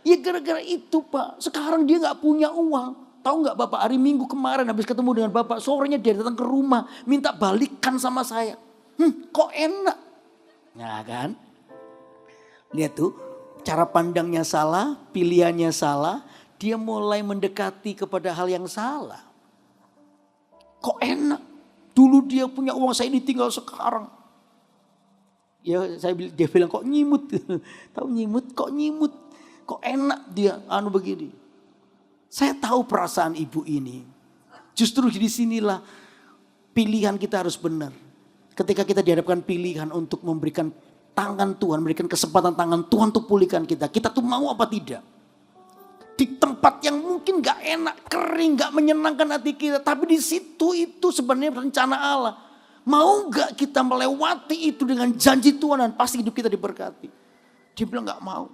Ya gara-gara itu Pak. Sekarang dia gak punya uang. Tahu nggak Bapak, hari Minggu kemarin habis ketemu dengan Bapak, sorenya dia datang ke rumah minta balikan sama saya. Kok enak? Nah kan? Lihat tuh, cara pandangnya salah, pilihannya salah, dia mulai mendekati kepada hal yang salah. Kok enak? Dulu dia punya uang, saya ditinggal sekarang. Ya dia bilang kok nyimut. Tahu nyimut? Kok nyimut? Kok enak dia begini. Saya tahu perasaan ibu ini. Justru di sinilah pilihan kita harus benar. Ketika kita dihadapkan pilihan untuk memberikan tangan Tuhan, memberikan kesempatan tangan Tuhan untuk pulihkan kita. Kita tuh mau apa tidak? Di tempat yang mungkin gak enak, kering, gak menyenangkan hati kita. Tapi di situ itu sebenarnya rencana Allah. Mau gak kita melewati itu dengan janji Tuhan dan pasti hidup kita diberkati. Dia bilang gak mau.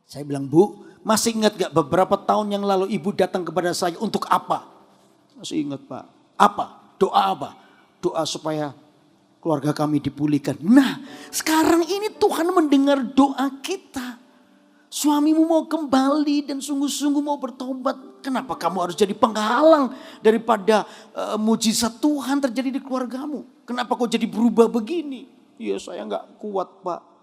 Saya bilang, Bu, masih ingat gak beberapa tahun yang lalu ibu datang kepada saya untuk apa? Masih ingat Pak. Apa? Doa apa? Doa supaya keluarga kami dipulihkan. Nah sekarang ini Tuhan mendengar doa kita. Suamimu mau kembali dan sungguh-sungguh mau bertobat. Kenapa kamu harus jadi penghalang daripada mujizat Tuhan terjadi di keluargamu? Kenapa kau jadi berubah begini? Ya saya gak kuat Pak.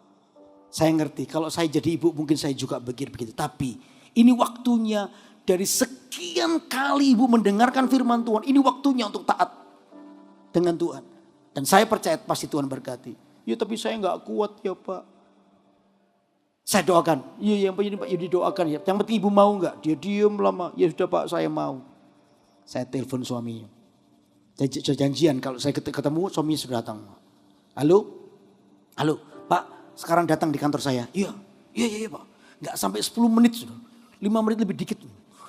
Saya ngerti kalau saya jadi ibu mungkin saya juga begitu. Tapi ini waktunya dari sekian kali ibu mendengarkan firman Tuhan. Ini waktunya untuk taat dengan Tuhan. Dan saya percaya pasti Tuhan berkati. Ya tapi saya gak kuat ya Pak. Saya doakan. Iya yang penting Pak ya didoakan ya. Yang penting ibu mau gak? Dia diem lama. Ya sudah Pak saya mau. Saya telepon suaminya. Saya janjian kalau saya ketemu suaminya sudah datang. Halo Pak. Sekarang datang di kantor saya. Iya Pak. Gak sampai 10 menit sudah. 5 menit lebih dikit.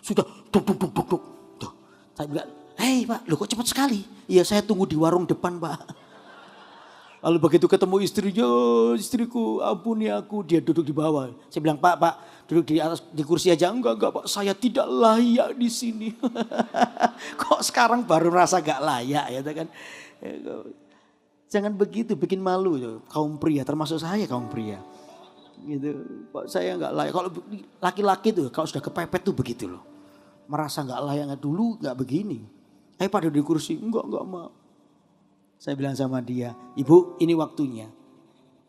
Sudah duk. Tuh. Saya bilang, hei Pak, loh kok cepat sekali? Iya saya tunggu di warung depan Pak. Lalu begitu ketemu istrinya, istriku ampuni aku. Dia duduk di bawah. Saya bilang, Pak, duduk di atas di kursi aja. Enggak Pak, saya tidak layak di sini. Kok sekarang baru merasa gak layak ya kan? Jangan begitu, bikin malu kaum pria, termasuk saya kaum pria. Gitu, Pak saya nggak layak. Kalau laki-laki tuh, kalau sudah kepepet tuh begitu loh, merasa nggak layak. Dulu nggak begini. Pada di kursi, enggak mau. Saya bilang sama dia, Ibu ini waktunya.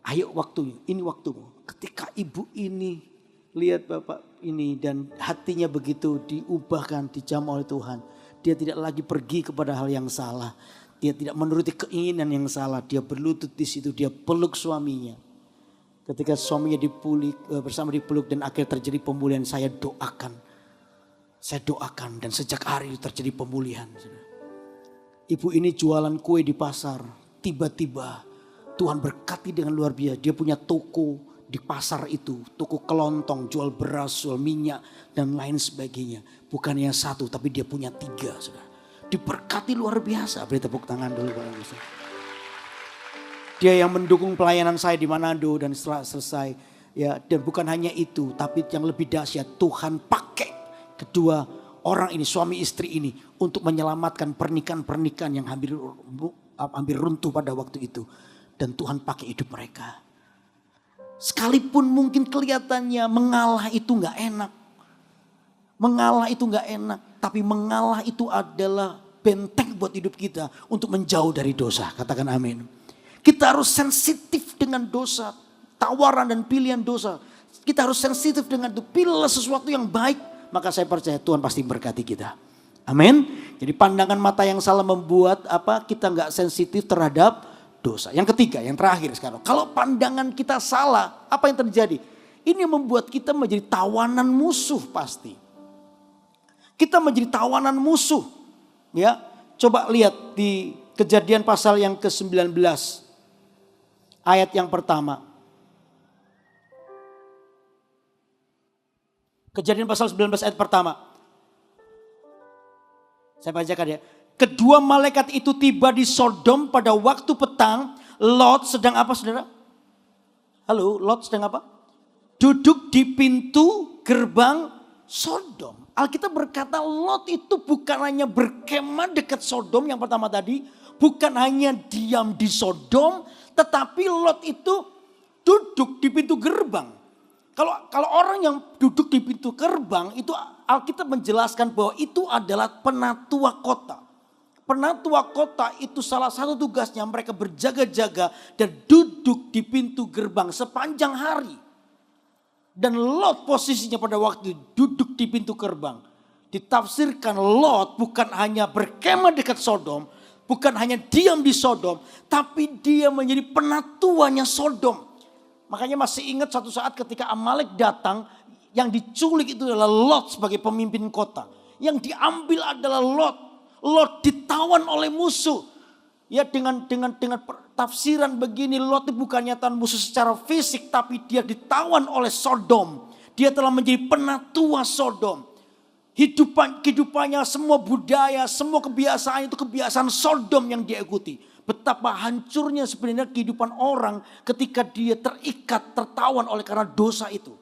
Ayo waktunya, ini waktumu. Ketika ibu ini lihat Bapak ini dan hatinya begitu diubahkan, dijamah oleh Tuhan, dia tidak lagi pergi kepada hal yang salah. Dia tidak menuruti keinginan yang salah. Dia berlutut di situ. Dia peluk suaminya. Ketika suaminya bersama dipeluk dan akhirnya terjadi pemulihan. Saya doakan dan sejak hari itu terjadi pemulihan. Ibu ini jualan kue di pasar. Tiba-tiba Tuhan berkati dengan luar biasa. Dia punya toko di pasar itu. Toko kelontong, jual beras, jual minyak dan lain sebagainya. Bukan yang satu tapi dia punya 3 saudara. Diberkati luar biasa. Beri tepuk tangan dulu Pak. Dia yang mendukung pelayanan saya di Manado dan setelah selesai. Ya, dan bukan hanya itu. Tapi yang lebih dahsyat Tuhan pakai kedua orang ini, suami istri ini. Untuk menyelamatkan pernikahan-pernikahan yang hampir runtuh pada waktu itu. Dan Tuhan pakai hidup mereka. Sekalipun mungkin kelihatannya mengalah itu gak enak. Mengalah itu gak enak. Tapi mengalah itu adalah benteng buat hidup kita untuk menjauh dari dosa. Katakan amin. Kita harus sensitif dengan dosa. Tawaran dan pilihan dosa. Kita harus sensitif dengan itu. Pilihlah sesuatu yang baik. Maka saya percaya Tuhan pasti berkati kita. Amin. Jadi pandangan mata yang salah membuat kita gak sensitif terhadap dosa. Yang ketiga, yang terakhir sekarang. Kalau pandangan kita salah, apa yang terjadi? Ini membuat kita menjadi tawanan musuh pasti. Kita menjadi tawanan musuh. Ya, coba lihat di Kejadian pasal yang ke-19. Ayat yang pertama. Kejadian pasal 19 ayat pertama. Saya bacakan ya. Kedua malaikat itu tiba di Sodom pada waktu petang. Lot sedang apa saudara? Halo, Lot sedang apa? Duduk di pintu gerbang Sodom. Alkitab berkata Lot itu bukan hanya berkemah dekat Sodom yang pertama tadi. Bukan hanya diam di Sodom. Tetapi Lot itu duduk di pintu gerbang. Kalau orang yang duduk di pintu gerbang itu Alkitab menjelaskan bahwa itu adalah penatua kota. Penatua kota itu salah satu tugasnya mereka berjaga-jaga dan duduk di pintu gerbang sepanjang hari. Dan Lot posisinya pada waktu duduk di pintu gerbang. Ditafsirkan Lot bukan hanya berkemah dekat Sodom, bukan hanya diam di Sodom, tapi dia menjadi penatuanya Sodom. Makanya masih ingat suatu saat ketika Amalek datang, yang diculik itu adalah Lot sebagai pemimpin kota. Yang diambil adalah Lot. Lot ditawan oleh musuh. Ya dengan tafsiran begini, Lot itu bukannya tawan musuh secara fisik, tapi dia ditawan oleh Sodom. Dia telah menjadi penatua Sodom. Kehidupannya, semua budaya, semua kebiasaan itu kebiasaan Sodom yang dia ikuti. Betapa hancurnya sebenarnya kehidupan orang ketika dia terikat, tertawan oleh karena dosa itu.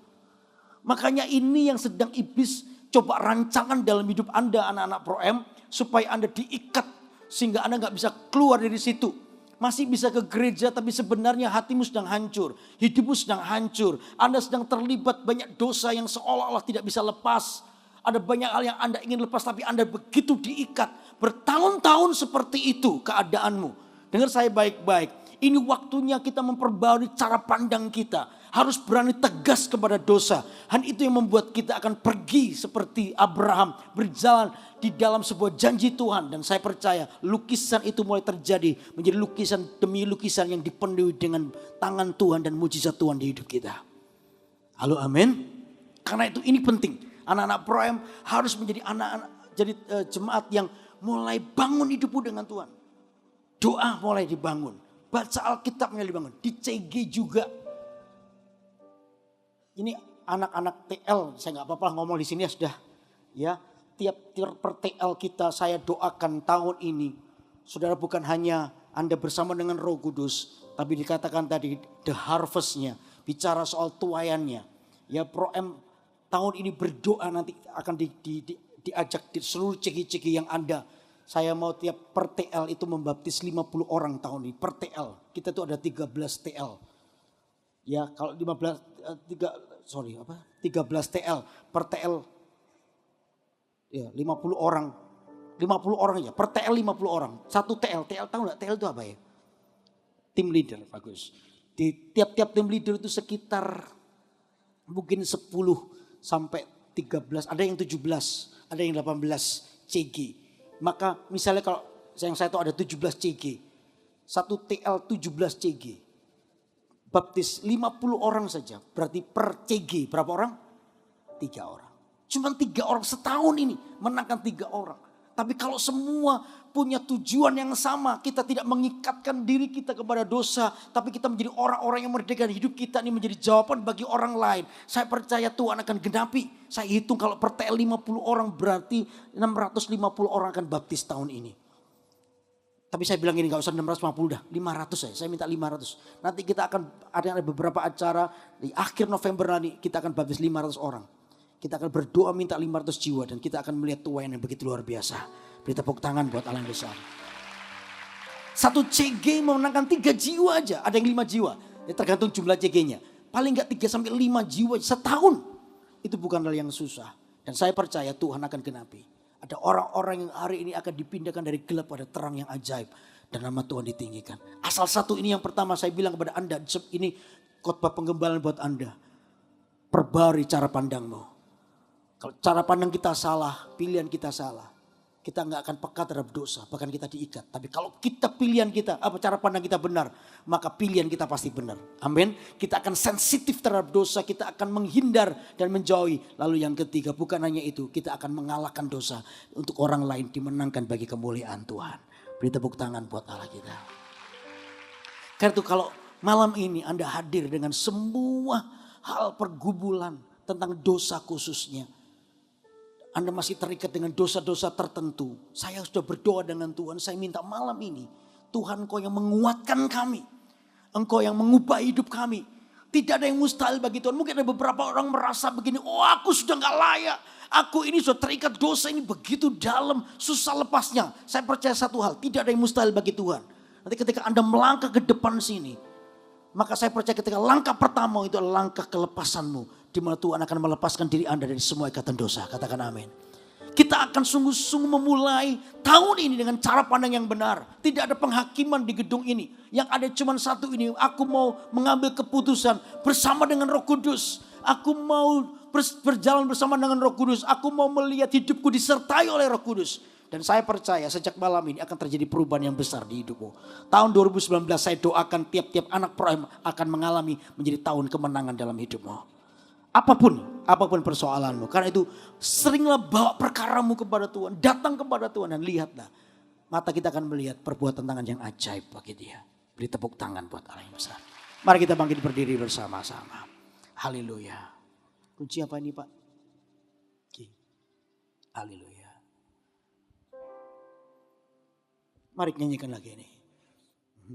Makanya ini yang sedang iblis coba rancangan dalam hidup Anda anak-anak Pro M. Supaya Anda diikat sehingga Anda gak bisa keluar dari situ. Masih bisa ke gereja tapi sebenarnya hatimu sedang hancur. Hidupmu sedang hancur. Anda sedang terlibat banyak dosa yang seolah-olah tidak bisa lepas. Ada banyak hal yang Anda ingin lepas tapi Anda begitu diikat. Bertahun-tahun seperti itu keadaanmu. Dengar saya baik-baik. Ini waktunya kita memperbarui cara pandang kita. Harus berani tegas kepada dosa. Dan itu yang membuat kita akan pergi seperti Abraham. Berjalan di dalam sebuah janji Tuhan. Dan saya percaya lukisan itu mulai terjadi. Menjadi lukisan demi lukisan yang dipenuhi dengan tangan Tuhan dan mujizat Tuhan di hidup kita. Halo amin. Karena itu ini penting. Anak-anak Pro M harus menjadi anak-anak, jadi jemaat yang mulai bangun hidupmu dengan Tuhan. Doa mulai dibangun. Baca Alkitab mulai dibangun. Di CG juga. Ini anak-anak TL, saya gak apa-apa ngomong di sini ya sudah. Ya, tiap per TL kita saya doakan tahun ini. Saudara bukan hanya Anda bersama dengan Roh Kudus. Tapi dikatakan tadi the harvestnya. Bicara soal tuaiannya. Ya Pro M tahun ini berdoa nanti akan diajak di seluruh cegi-cegi yang Anda. Saya mau tiap per TL itu membaptis 50 orang tahun ini. Per TL. Kita tuh ada 13 TL. Ya kalau 13 TL. Per TL. Ya 50 orang. 50 orang ya. Per TL 50 orang. Satu TL. TL tahu gak TL itu apa ya? Tim leader. Bagus. Di tiap-tiap tim leader itu sekitar mungkin 10 sampai 13. Ada yang 17. Ada yang 18 CG. Maka misalnya kalau yang saya tahu ada 17 CG. Satu TL 17 CG. Baptis 50 orang saja. Berarti per CG berapa orang? 3 orang. Cuma 3 orang setahun ini menangkan 3 orang. Tapi kalau semua punya tujuan yang sama. Kita tidak mengikatkan diri kita kepada dosa. Tapi kita menjadi orang-orang yang merdeka. Hidup kita ini menjadi jawaban bagi orang lain. Saya percaya Tuhan akan genapi. Saya hitung kalau per TL 50 orang berarti 650 orang akan baptis tahun ini. Tapi saya bilang ini gak usah 650 dah. 500 saya minta 500. Nanti kita akan ada beberapa acara di akhir November nanti kita akan baptis 500 orang. Kita akan berdoa minta 500 jiwa dan kita akan melihat tuaian yang begitu luar biasa. Beri tepuk tangan buat Allah yang besar. Satu CG memenangkan 3 jiwa aja. Ada yang 5 jiwa. Ya tergantung jumlah CG-nya. Paling gak 3 sampai 5 jiwa setahun. Itu bukan hal yang susah. Dan saya percaya Tuhan akan genapi. Ada orang-orang yang hari ini akan dipindahkan dari gelap pada terang yang ajaib. Dan nama Tuhan ditinggikan. Asal satu ini yang pertama saya bilang kepada Anda. Ini khotbah penggembalaan buat Anda. Perbarui cara pandangmu. Kalau cara pandang kita salah, pilihan kita salah. Kita nggak akan peka terhadap dosa, bahkan kita diikat. Tapi kalau kita pilihan kita, apa cara pandang kita benar, maka pilihan kita pasti benar. Amin. Kita akan sensitif terhadap dosa, kita akan menghindar dan menjauhi. Lalu yang ketiga, bukan hanya itu, kita akan mengalahkan dosa untuk orang lain dimenangkan bagi kemuliaan Tuhan. Beri tepuk tangan buat Allah kita. Karena itu kalau malam ini Anda hadir dengan semua hal pergumulan, tentang dosa khususnya. Anda masih terikat dengan dosa-dosa tertentu. Saya sudah berdoa dengan Tuhan, saya minta malam ini, Tuhan Engkau yang menguatkan kami. Engkau yang mengubah hidup kami. Tidak ada yang mustahil bagi Tuhan. Mungkin ada beberapa orang merasa begini, oh aku sudah gak layak. Aku ini sudah terikat dosa ini begitu dalam, susah lepasnya. Saya percaya satu hal, tidak ada yang mustahil bagi Tuhan. Nanti ketika Anda melangkah ke depan sini, maka saya percaya ketika langkah pertama itu adalah langkah kelepasanmu. Di mana Tuhan akan melepaskan diri Anda dari semua ikatan dosa. Katakan amin. Kita akan sungguh-sungguh memulai tahun ini dengan cara pandang yang benar. Tidak ada penghakiman di gedung ini. Yang ada cuma satu ini. Aku mau mengambil keputusan bersama dengan Roh Kudus. Aku mau berjalan bersama dengan Roh Kudus. Aku mau melihat hidupku disertai oleh Roh Kudus. Dan saya percaya sejak malam ini akan terjadi perubahan yang besar di hidupmu. Tahun 2019 saya doakan tiap-tiap anak Proem akan mengalami menjadi tahun kemenangan dalam hidupmu. Apapun persoalanmu. Karena itu seringlah bawa perkaramu kepada Tuhan. Datang kepada Tuhan dan lihatlah. Mata kita akan melihat perbuatan tangan yang ajaib bagi dia. Beri tepuk tangan buat Allah yang besar. Mari kita bangkit berdiri bersama-sama. Haleluya. Kunci apa ini Pak? Haleluya. Mari nyanyikan lagi ini.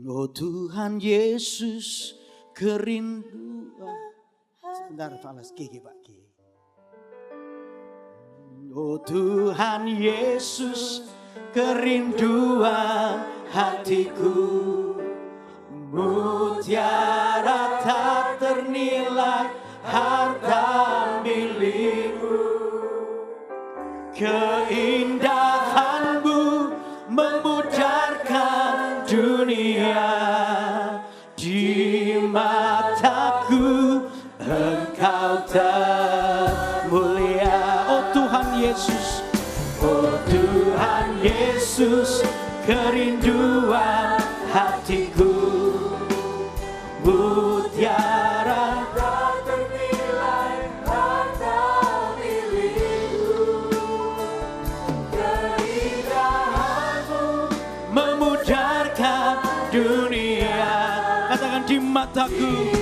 Oh Tuhan Yesus kerinduan. Sebentar falas gigi Pak. Oh Tuhan Yesus kerinduan hatiku, mutiara tak ternilai harta milikku. Keindahanmu memudarkan dunia, di mataku Engkau termulia. Oh Tuhan Yesus, oh Tuhan Yesus kerinduan hatiku, mutiara tak ternilai harta milikku. Keindahanmu memudarkan dunia. Katakan di mataku.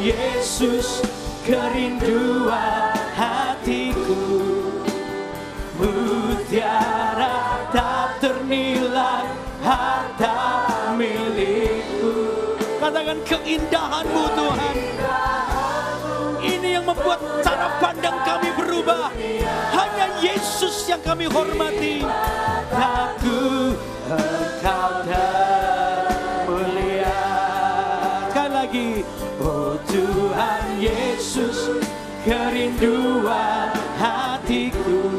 Yesus kerinduan hatiku, mutiara tak ternilai harta milikku. Katakan keindahanmu Tuhan. Ini yang membuat cara pandang kami berubah. Hanya Yesus yang kami hormati. Aku Engkau termulia. Sekali lagi. Oh Tuhan Yesus kerinduan hatiku,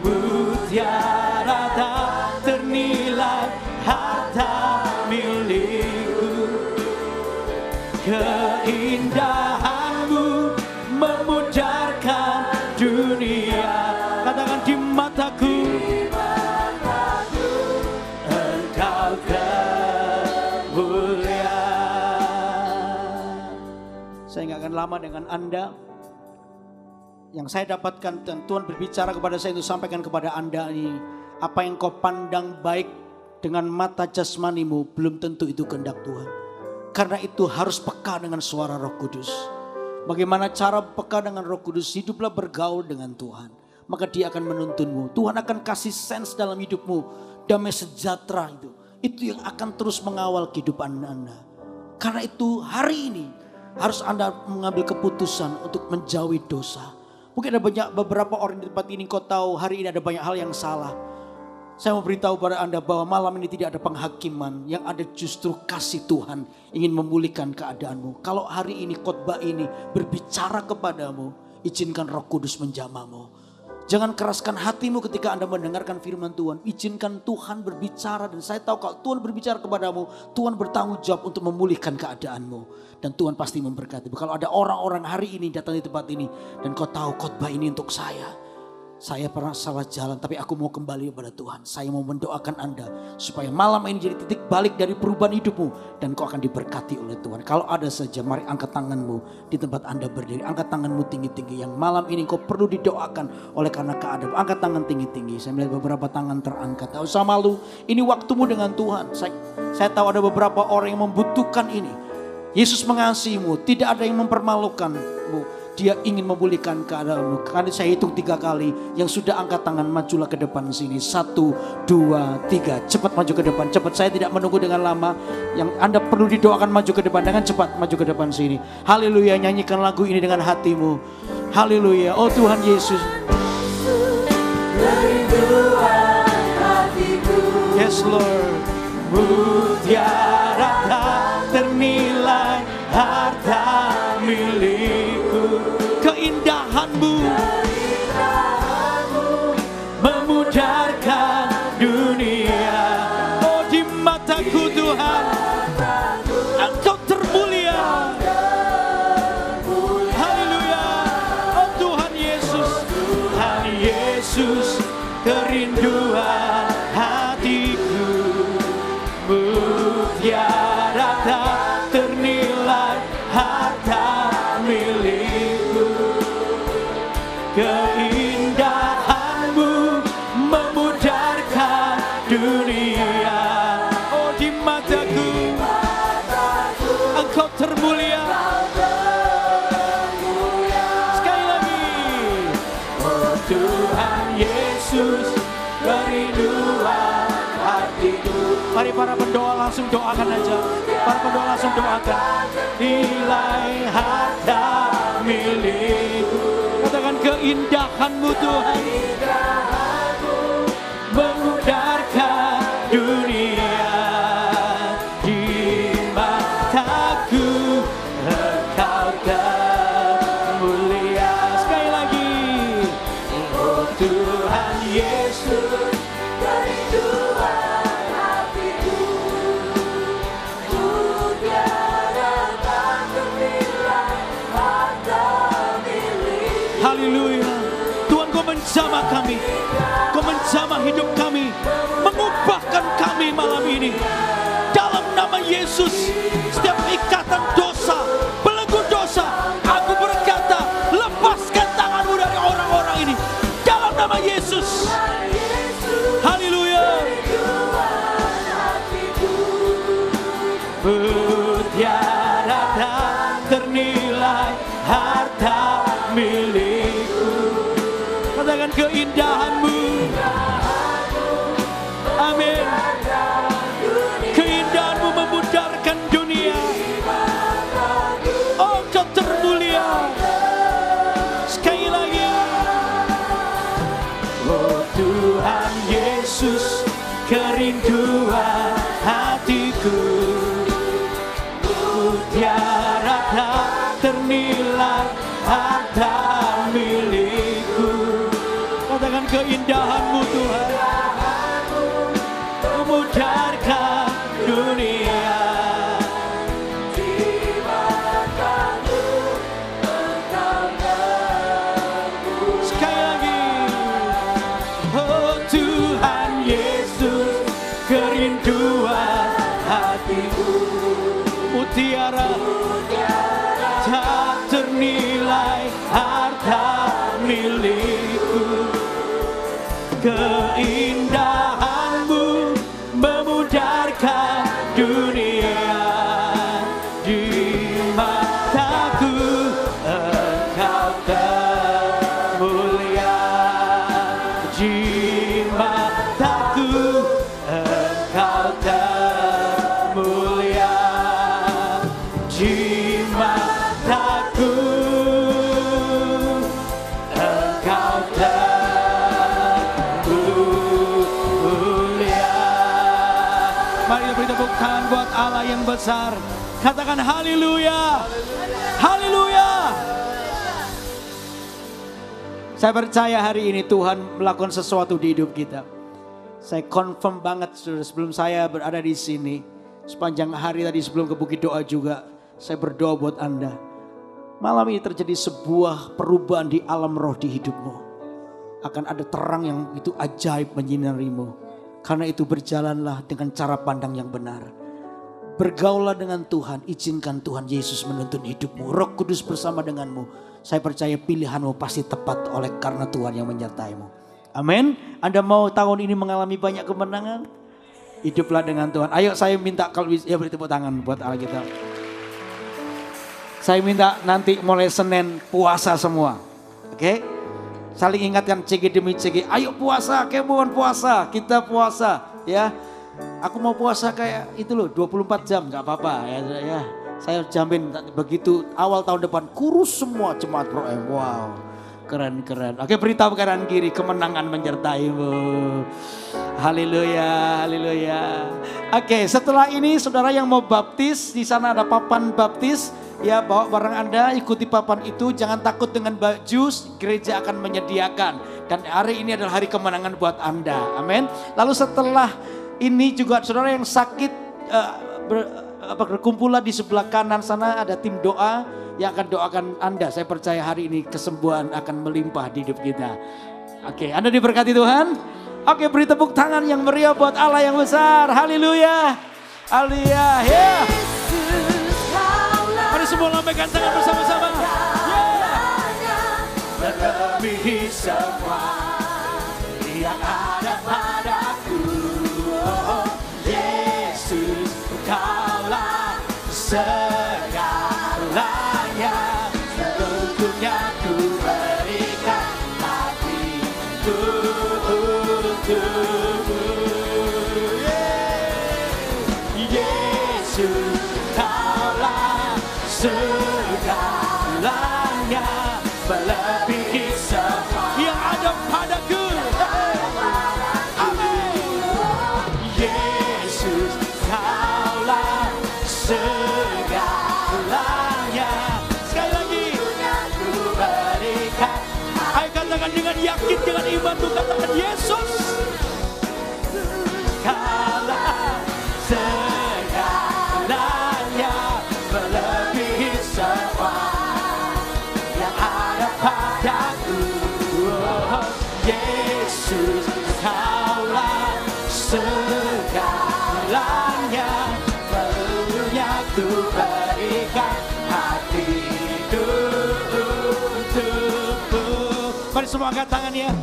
mutiara tak ternilai harta milikku. Keindahanmu memudarkan dunia. Katakan di mataku. Engkau termulia. Saya nggak akan lama dengan Anda. Yang saya dapatkan dan Tuhan berbicara kepada saya itu sampaikan kepada Anda ini. Apa yang kau pandang baik dengan mata jasmanimu belum tentu itu kehendak Tuhan. Karena itu harus peka dengan suara Roh Kudus. Bagaimana cara peka dengan Roh Kudus? Hiduplah bergaul dengan Tuhan. Maka dia akan menuntunmu. Tuhan akan kasih sense dalam hidupmu. Damai sejahtera itu. Itu yang akan terus mengawal kehidupan Anda. Karena itu hari ini harus Anda mengambil keputusan untuk menjauhi dosa. Mungkin ada beberapa orang di tempat ini kau tahu hari ini ada banyak hal yang salah. Saya mau beritahu pada Anda bahwa malam ini tidak ada penghakiman. Yang ada justru kasih Tuhan ingin memulihkan keadaanmu. Kalau hari ini khotbah ini berbicara kepadamu, izinkan Roh Kudus menjamahmu. Jangan keraskan hatimu ketika Anda mendengarkan firman Tuhan. Izinkan Tuhan berbicara. Dan saya tahu kalau Tuhan berbicara kepadamu, Tuhan bertanggung jawab untuk memulihkan keadaanmu. Dan Tuhan pasti memberkati. Kalau ada orang-orang hari ini datang di tempat ini. Dan kau tahu khotbah ini untuk saya. Saya pernah salah jalan, tapi aku mau kembali kepada Tuhan. Saya mau mendoakan Anda supaya malam ini jadi titik balik dari perubahan hidupmu. Dan kau akan diberkati oleh Tuhan. Kalau ada saja, mari angkat tanganmu di tempat Anda berdiri. Angkat tanganmu tinggi-tinggi. Yang malam ini kau perlu didoakan oleh karena keadaan. Angkat tangan tinggi-tinggi. Saya melihat beberapa tangan terangkat. Tidak usah malu. Ini waktumu dengan Tuhan. Saya tahu ada beberapa orang yang membutuhkan ini. Yesus mengasihimu. Tidak ada yang mempermalukanmu. Dia ingin memulihkan keadaanmu. Karena saya hitung 3 kali. Yang sudah angkat tangan, majulah ke depan sini. 1, 2, 3. Cepat maju ke depan. Cepat, saya tidak menunggu dengan lama. Yang Anda perlu didoakan maju ke depan. Dengan cepat maju ke depan sini. Haleluya, nyanyikan lagu ini dengan hatimu. Haleluya, oh Tuhan Yesus. Yes Lord. Mutiara tak ternilai, harta milikku. Keindahanmu memudarkan dunia. Oh di mataku Tuhan, Engkau termulia. Haleluya. Oh Tuhan Yesus, Tuhan Yesus, kerinduan hatiku. Mutiara tak ternilai, harta milikku. Keindahanmu memudarkan dunia. Oh di mataku, Engkau termulia. Sekali lagi. Oh Tuhan Yesus, kerinduan hatiku. Mari para pendoa langsung doakan aja. Para pendoa langsung doakan. Nilai harta milikku. Katakan keindahanmu Tuhan. Memudarkan dunia. Di mataku Engkau termulia. Sekali lagi. Oh Tuhan Yesus, kerinduan hatiku. Mutiara tak ternilai, harta milikku. Haleluya. Tuhan, Kau menjamah kami. Kau menjamah hidup kami. Mengubahkan kami malam ini. Dalam nama Yesus, setiap ikatan dosa, belenggu dosa, aku berkata, lepaskan tanganmu dari orang-orang ini. Dalam nama Yesus. Haleluya. Mutiara tak ternilai, harta milikku. Katakan keindahanmu. Amin. Keindahanmu memudarkan dunia. Oh Kau termulia. Sekali lagi. Oh Tuhan Yesus, kerinduan hatiku. Mutiara tak ternilai, harta milikku. Katakan keindahanmu Tuhan. Memudarkan dunia. Sekali lagi. Oh Tuhan Yesus, kerinduan hatiku. Mutiara tak ternilai, harta milikku. Keindahanmu memudarkan dunia. Di mataku Engkau termulia. Di mataku Engkau termulia. Di mataku Engkau termulia. Mari kita beri tepuk tangan buat Allah yang besar. Katakan haleluya. Haleluya. Saya percaya hari ini Tuhan melakukan sesuatu di hidup kita. Saya confirm banget saudara, sebelum saya berada di sini, sepanjang hari tadi sebelum ke Bukit Doa juga, saya berdoa buat Anda. Malam ini terjadi sebuah perubahan di alam roh di hidupmu. akan ada terang yang itu ajaib menyinarimu. Karena itu berjalanlah dengan cara pandang yang benar. Bergaulah dengan Tuhan, izinkan Tuhan Yesus menuntun hidupmu. Roh Kudus bersama denganmu. Saya percaya pilihanmu pasti tepat oleh karena Tuhan yang menyertaimu. Amin. Anda mau tahun ini mengalami banyak kemenangan? Hiduplah dengan Tuhan. Ayo saya minta kalau ya beri tepuk tangan buat Allah kita. Saya minta nanti mulai Senin puasa semua. Oke? Saling ingatkan CG demi CG. Ayo puasa, kemuan puasa, kita puasa ya. Aku mau puasa kayak itu loh 24 jam gak apa-apa ya. Saya jamin begitu awal tahun depan kurus semua jemaat Pro-M. Wow. Keren. Oke, beritahu kanan kiri kemenangan menyertaimu. Haleluya, haleluya. Oke, setelah ini saudara yang mau baptis, di sana ada papan baptis. Ya, bawa barang Anda, ikuti papan itu. Jangan takut dengan baju, gereja akan menyediakan. Dan hari ini adalah hari kemenangan buat Anda. Amin. Lalu setelah ini juga saudara yang sakit, berkumpullah di sebelah kanan sana ada tim doa yang akan doakan Anda. Saya percaya hari ini kesembuhan akan melimpah di hidup kita. Oke, Anda diberkati Tuhan. Oke, beri tepuk tangan yang meriah buat Allah yang besar. Haleluya. Haleluya. Yeah. Mari semua lambaikan tangan bersama-sama. Melebihi semua yang ada padaku. Oh, Yesus, Engkaulah segalanya. Untuknya ku berikan hatiku untukmu. Yesus, Engkaulah segalanya, melebihi semua yang ada padaku. Amin. Yesus, Engkaulah segalanya. Sekali lagi, ku berikan. Ayo katakan dengan yakin, dengan iman, tuh katakan Yesus, Engkaulah segalanya, melebihi semua yang ada padaku. Oh, Yesus, Engkaulah segalanya, seluruhnya ku berikan hatiku untukmu. Mari semua angkat tangannya,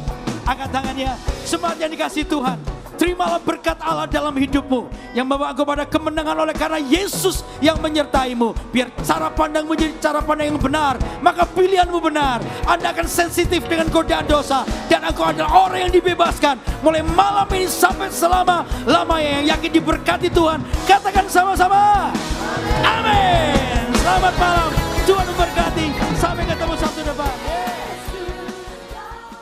angkat tangannya. Semangat yang dikasih Tuhan. Terimalah berkat Allah dalam hidupmu yang membawa kepada kemenangan oleh karena Yesus yang menyertaimu. Biar cara pandangmu menjadi cara pandang yang benar, maka pilihanmu benar. Anda akan sensitif dengan godaan dosa dan engkau adalah orang yang dibebaskan mulai malam ini sampai selama-lamanya. Yang yakin diberkati Tuhan, katakan sama-sama amin. Selamat malam, Tuhan memberkati.